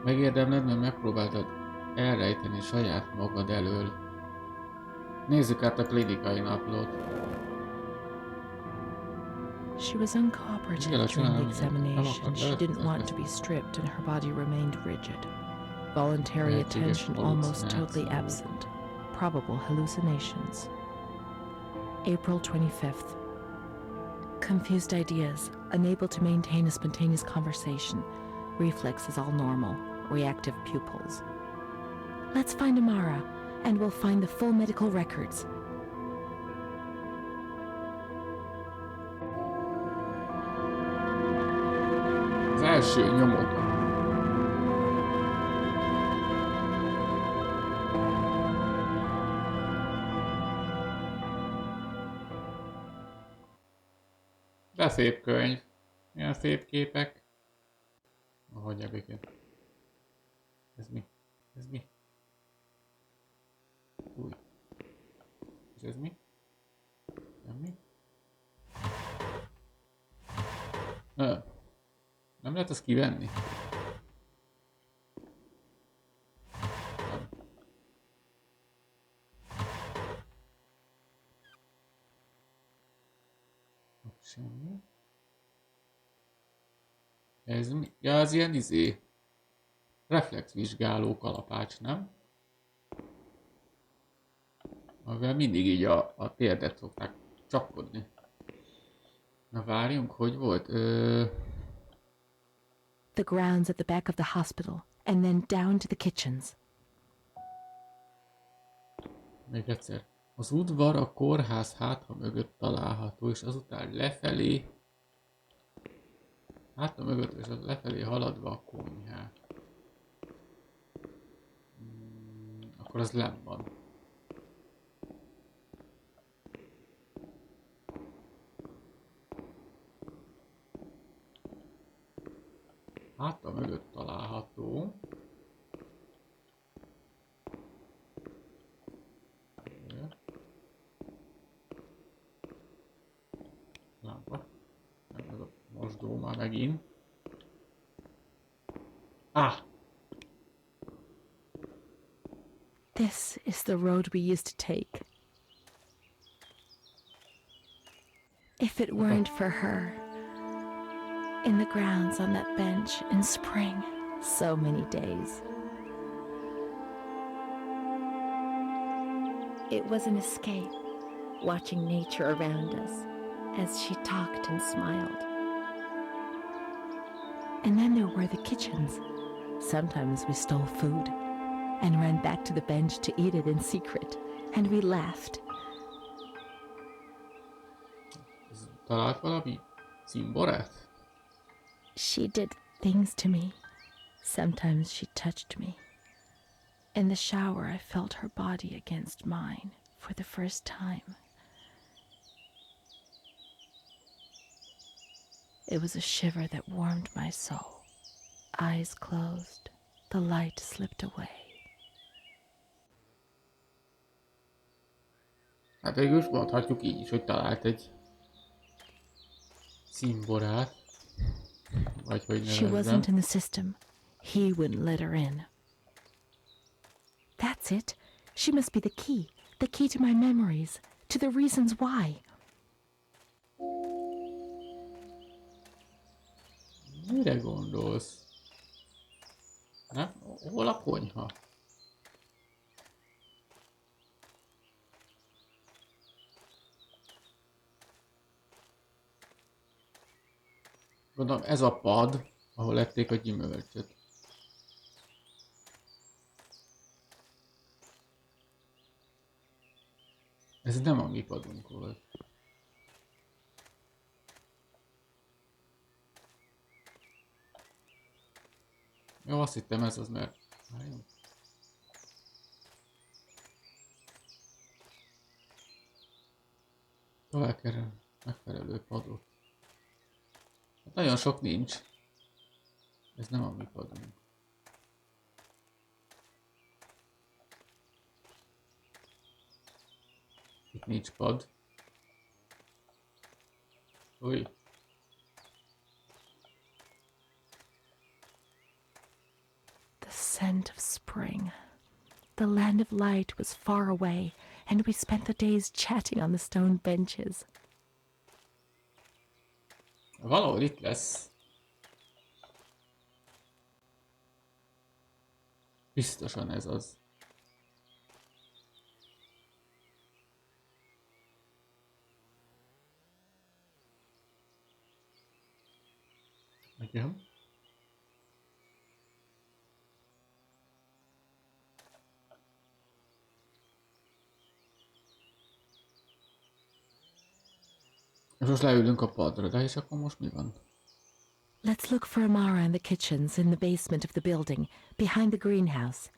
Megérdemled, mert megpróbáltad elrejteni saját magad elől. Nézzük át a klinikai naplót. She was uncooperative during the examination. She didn't want to be stripped and her body remained rigid. Voluntary attention almost totally absent. Probable hallucinations. April 25th. Confused ideas, unable to maintain a spontaneous conversation. Reflexes all normal. Reactive pupils. Let's find Amara, and we'll find the full medical records. Az első nyomok. De szép könyv. Milyen szép képek. Ahogy a békét. Ez mi? Ez mi? Új. És ez mi? Nem mi? Nem lehet ezt kivenni? Nem. Ott semmi. Ez mi? Ja, az ilyen reflexvizsgáló kalapács, nem? Amivel mindig így a térdet szokták csapkodni. Na várjunk, hogy volt? The grounds at the back of the hospital, and then down to the kitchens. Még egyszer. Az udvar a kórház hátha mögött található, és azután lefelé, hátha mögött és lefelé haladva a konyhák. Akkor az lenn van. Hátha mögött található. Lámpa. Nem, ez a mosdó már megint. Ah! This is the road we used to take. If it weren't for her, in the grounds on that bench in spring, so many days. It was an escape, watching nature around us as she talked and smiled. And then there were the kitchens. Sometimes we stole food and ran back to the bench to eat it in secret, and we laughed. Talált valami cimborát? She did things to me. Sometimes she touched me. In the shower, I felt her body against mine for the first time. It was a shiver that warmed my soul. Eyes closed, the light slipped away. Hát végül is mondhatjuk így is, hogy talált egy szimborát. Vagy hogy She nevezzem. wasn't in the system. He wouldn't let her in. That's it. She must be the key to my memories, to the reasons why. Mire gondolsz? Nem? Hol a konyha? Gondolom ez a pad, ahol lették a gyümölcsöt. Ez nem a mi padunk volt. Jó, azt hittem ez az, mert... Jó. Tovább kell megfelelő padot. Hát nagyon sok nincs. Ez nem a mi padunk. Itt nincs pad. Új. The scent of spring. The land of light was far away, and we spent the days chatting on the stone benches. Valahol itt lesz. Biztosan ez az. Igen. És most leülünk a padra, de és akkor most mi van? Let's look for Amara and the kitchens in the basement of the building, behind the greenhouse.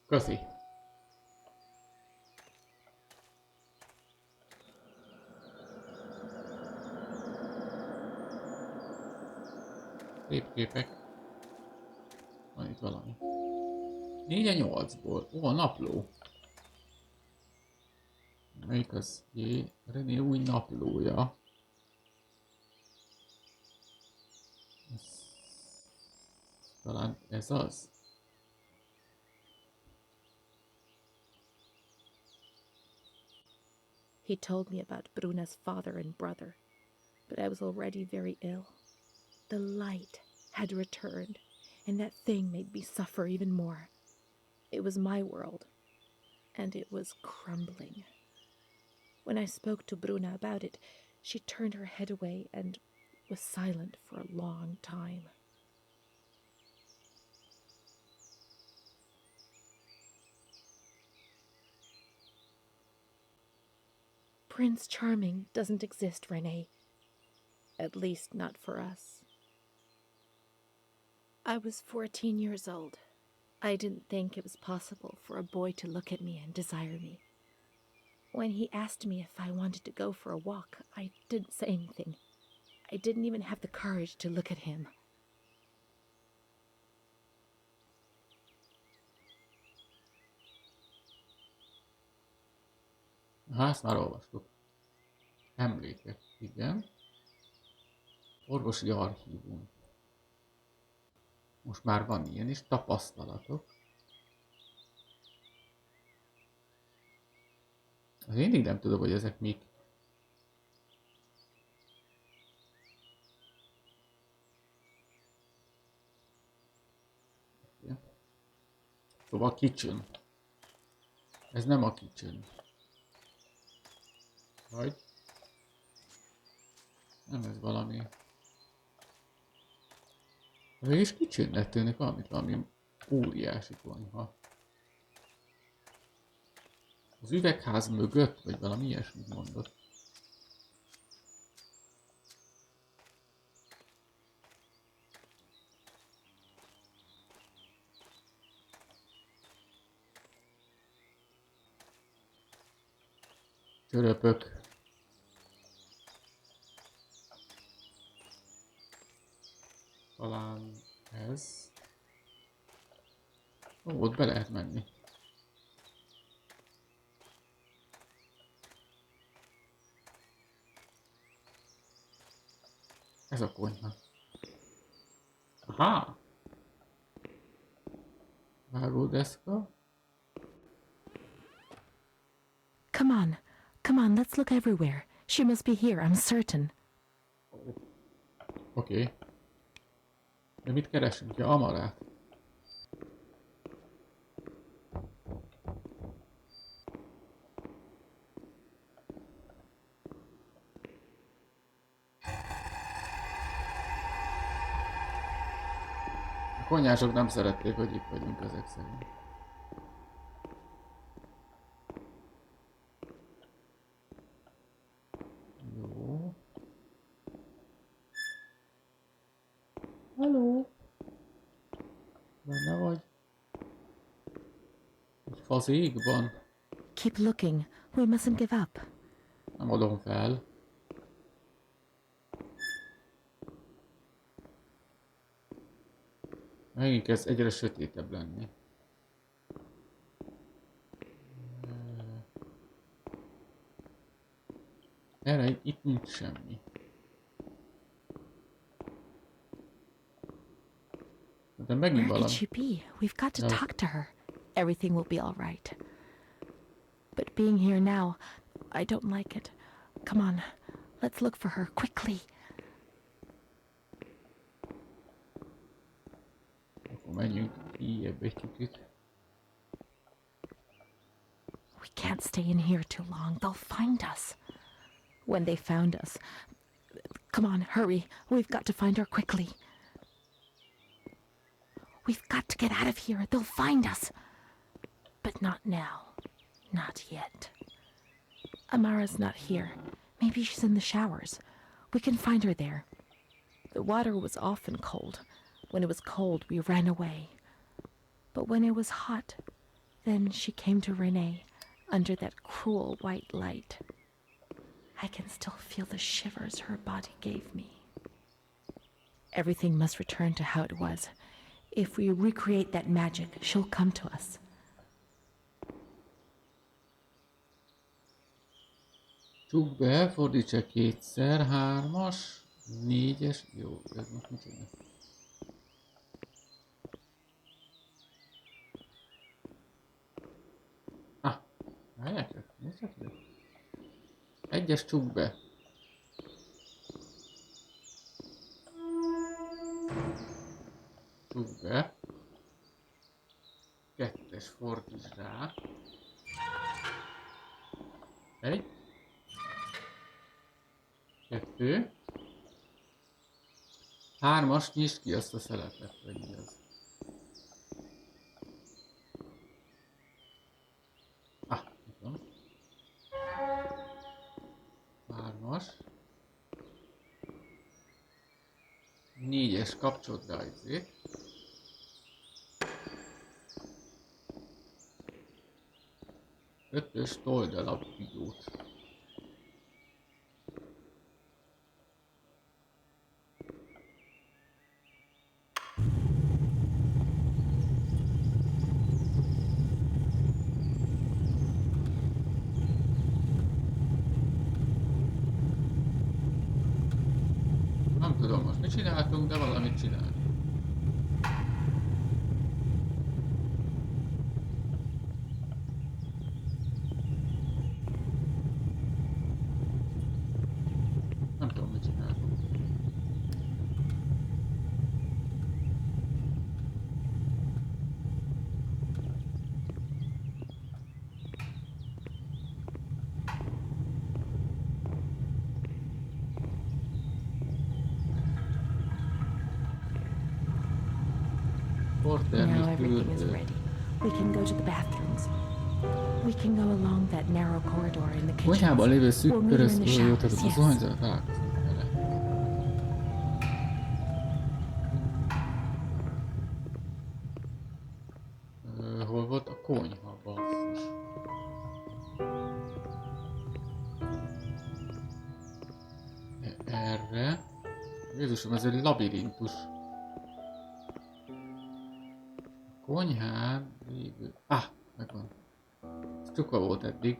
Köszi. Szép képek. Van itt valami. 4-8-ból. Ó, a napló. Melyik az? Jé, René új naplója. Talán ez az? He told me about Bruna's father and brother, but I was already very ill. The light had returned, and that thing made me suffer even more. It was my world, and it was crumbling. When I spoke to Bruna about it, she turned her head away and was silent for a long time. Prince Charming doesn't exist, Renee. At least not for us. I was 14 years old. I didn't think it was possible for a boy to look at me and desire me. When he asked me if I wanted to go for a walk, I didn't say anything. I didn't even have the courage to look at him. Ha, ezt már olvastuk. Emlékek, igen. Orvosi archívum. Most már van ilyen is, tapasztalatok. Az én nem tudom, hogy ezek mik. Szóval kitchen. Ez nem a kitchen. Vagy? Nem ez valami. Végülis kitchennek tűnik valami óriási konyha. Az üvegház mögött, vagy valami ilyesmit mondott. Csöröpök. Talán ez. Ó, ott be lehet menni. Ez a konyha. Aha! Vágódeszka. Come on, let's look everywhere. She must be here, I'm certain. Oké. De mit keresünk? Ja, amarát. A konyhások nem szerették, hogy itt vagyunk ezek szerint. Jó. Halló? Benne vagy? Egy fazékban? Keep looking. We mustn't give up. Nem adom fel. Megint kezd egyre sötétebb lenni. Erre itt nincs semmi. De megint Where could valami. she be? We've got to No. talk to her. Everything will be all right. But being here now, I don't like it. Come on, let's look for her quickly. Akkor menjünk kijebb egy kicsit. We can't stay in here too long. They'll find us. When they found us... Come on, hurry. We've got to find her quickly. We've got to get out of here. They'll find us. But not now. Not yet. Amara's not here. Maybe she's in the showers. We can find her there. The water was often cold. When it was cold, we ran away. But when it was hot, then she came to Renee under that cruel white light. I can still feel the shivers her body gave me. Everything must return to how it was. If we recreate that magic, she'll come to us. Csukd be, fordítsa kétszer, 3-as, 4-es, jó, ez most mit csinál? Ah, várjál csak, nézd csak ide. 1-es csukd be. Csukd be. 2-es fordíts rá. 1. 2. 3-as, nyisd ki azt a szelepet, vagy mi az. Ah, itt van. 3-as. 4-es, kapcsold be a izét. 5-ös, told el a videót. Nem tudom most mit csináltunk, de valamit csináltunk. Nem tudom mit csináltunk. Now everything is ready. We can go to the bathrooms. We can go along that narrow corridor in the kitchen. Konyhában lévő We'll szűk meet her in the köröztől jutott showers, a yes. zuhanyzóra találkozunk vele. Hol volt a konyha, basszus? Erre. Jézusom, ez egy labirintus. A konyhán lévő... Ah, megvan. Ez csukva volt eddig.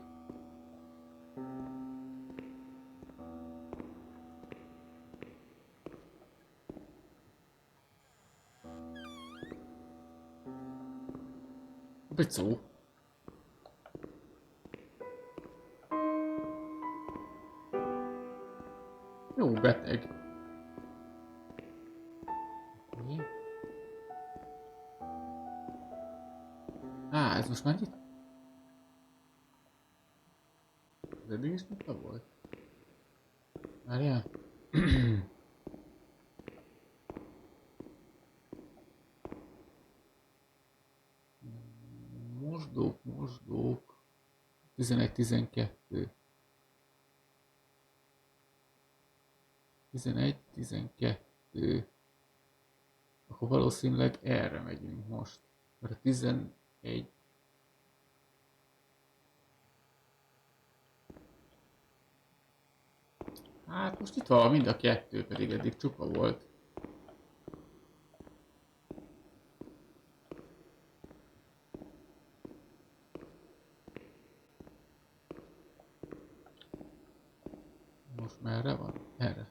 Picó. Jó, beteg. Mi? Á, ez most már itt? Ez eddig is nyitva volt? Várjál. Mosdók. 11-12. 11-12. Akkor valószínűleg erre megyünk most. Mert a 11... Hát most itt van mind a kettő, pedig eddig csupa volt. Most merre van? Erre.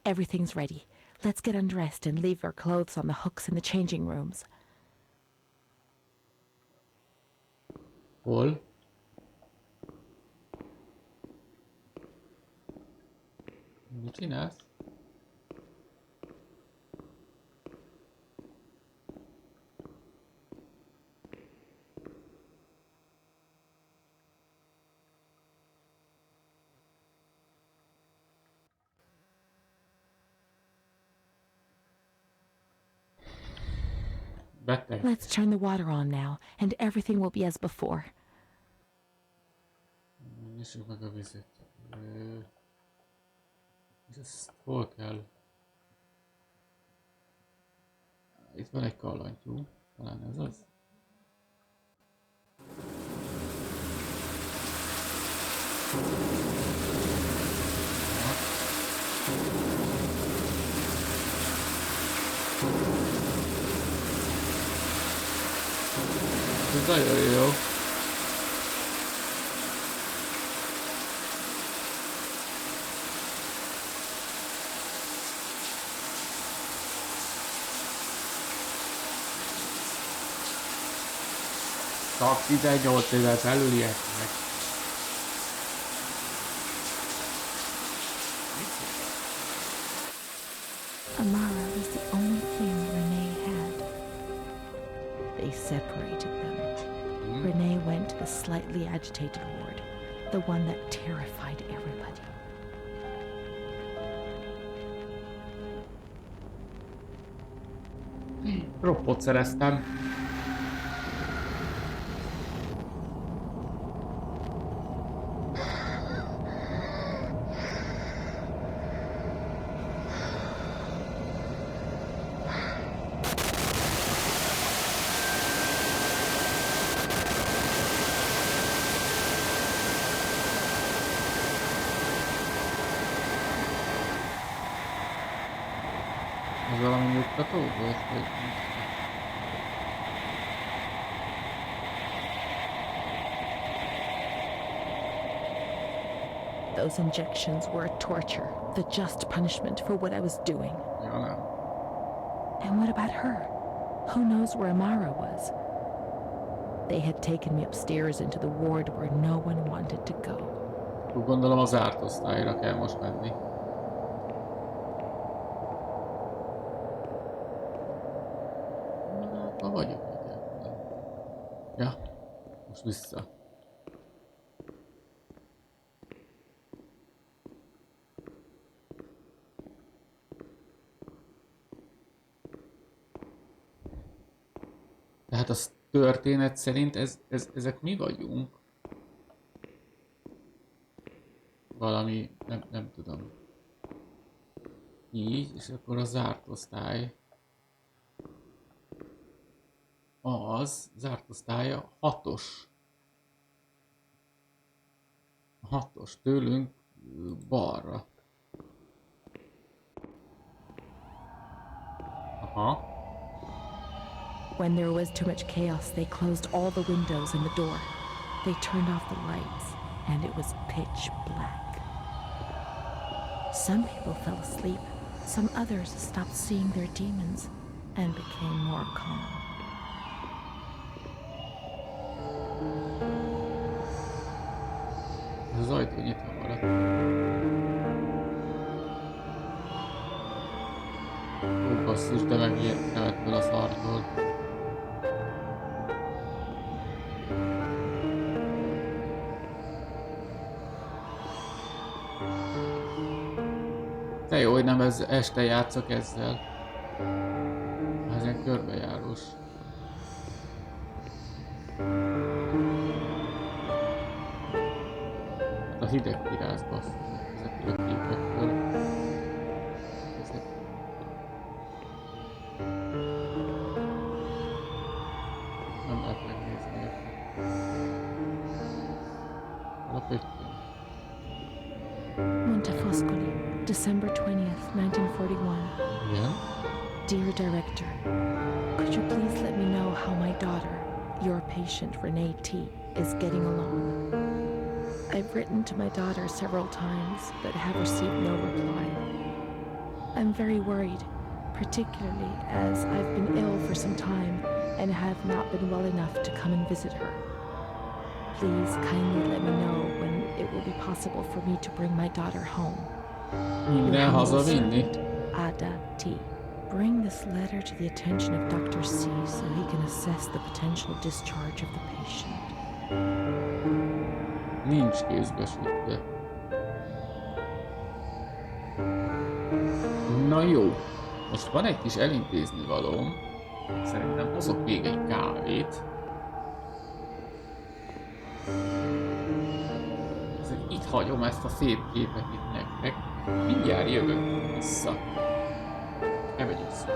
Everything's ready. Let's get undressed and leave our clothes on the hooks in the changing rooms. Hol? Mit csinálsz? Beteg. Let's turn the water on now, and everything will be as before. Nyissuk meg a vizet. És ezt hol kell? Itt van egy kallantyú. Talán ez az? Ez nagyon jó. Csak 18 éven felülieknek. Amara was the only thing Renee had. They separated them. Renee went to the slightly agitated ward, the one that terrified everybody. Roppot szereztem. Ez valami nyugtató volt, vagy... Those injections were a torture, the just punishment for what I was doing. Ja, nem. And what about her? Who knows where Amara was? They had taken me upstairs into the ward where no one wanted to go. Úgy gondolom az zárt osztályra kell most menni. Na, vagyok egyáltalán. Ja, most vissza. Tehát a történet szerint ezek mi vagyunk? Valami, nem tudom. Így, és akkor a zárt osztály. Az zárt osztálya 6-os. 6-os tőlünk balra. Aha. When there was too much chaos, they closed all the windows and the door. They turned off the lights, and it was pitch black. Some people fell asleep. Some others stopped seeing their demons and became more calm. Az ajtó nyitva maradt. Ó, basszus, de megijedt nevetből a szartól. De jó, hogy nem ez este játszok ezzel. Ez ilyen körbejárós. A hideg kiráz, basszus, ezekről a képekről. Ezek... Nem lehet megnézni őket. Alapvetően. Montefoscoli, December 20th, 1941. Igen? Dear Director, could you please let me know how my daughter, your patient Renee T., is getting along? I've written to my daughter several times, but have received no reply. I'm very worried, particularly as I've been ill for some time and have not been well enough to come and visit her. Please kindly let me know when it will be possible for me to bring my daughter home. Minden hazavinni? Ada T. Bring this letter to the attention of Dr. C so he can assess the potential discharge of the patient. Nincs kézbesítve. Na jó, most van egy kis elintézni valóm. Szerintem hozok még egy kávét. Ezért itt hagyom ezt a szép képet itt nektek. Mindjárt jövök vissza. Ne vegyük szó.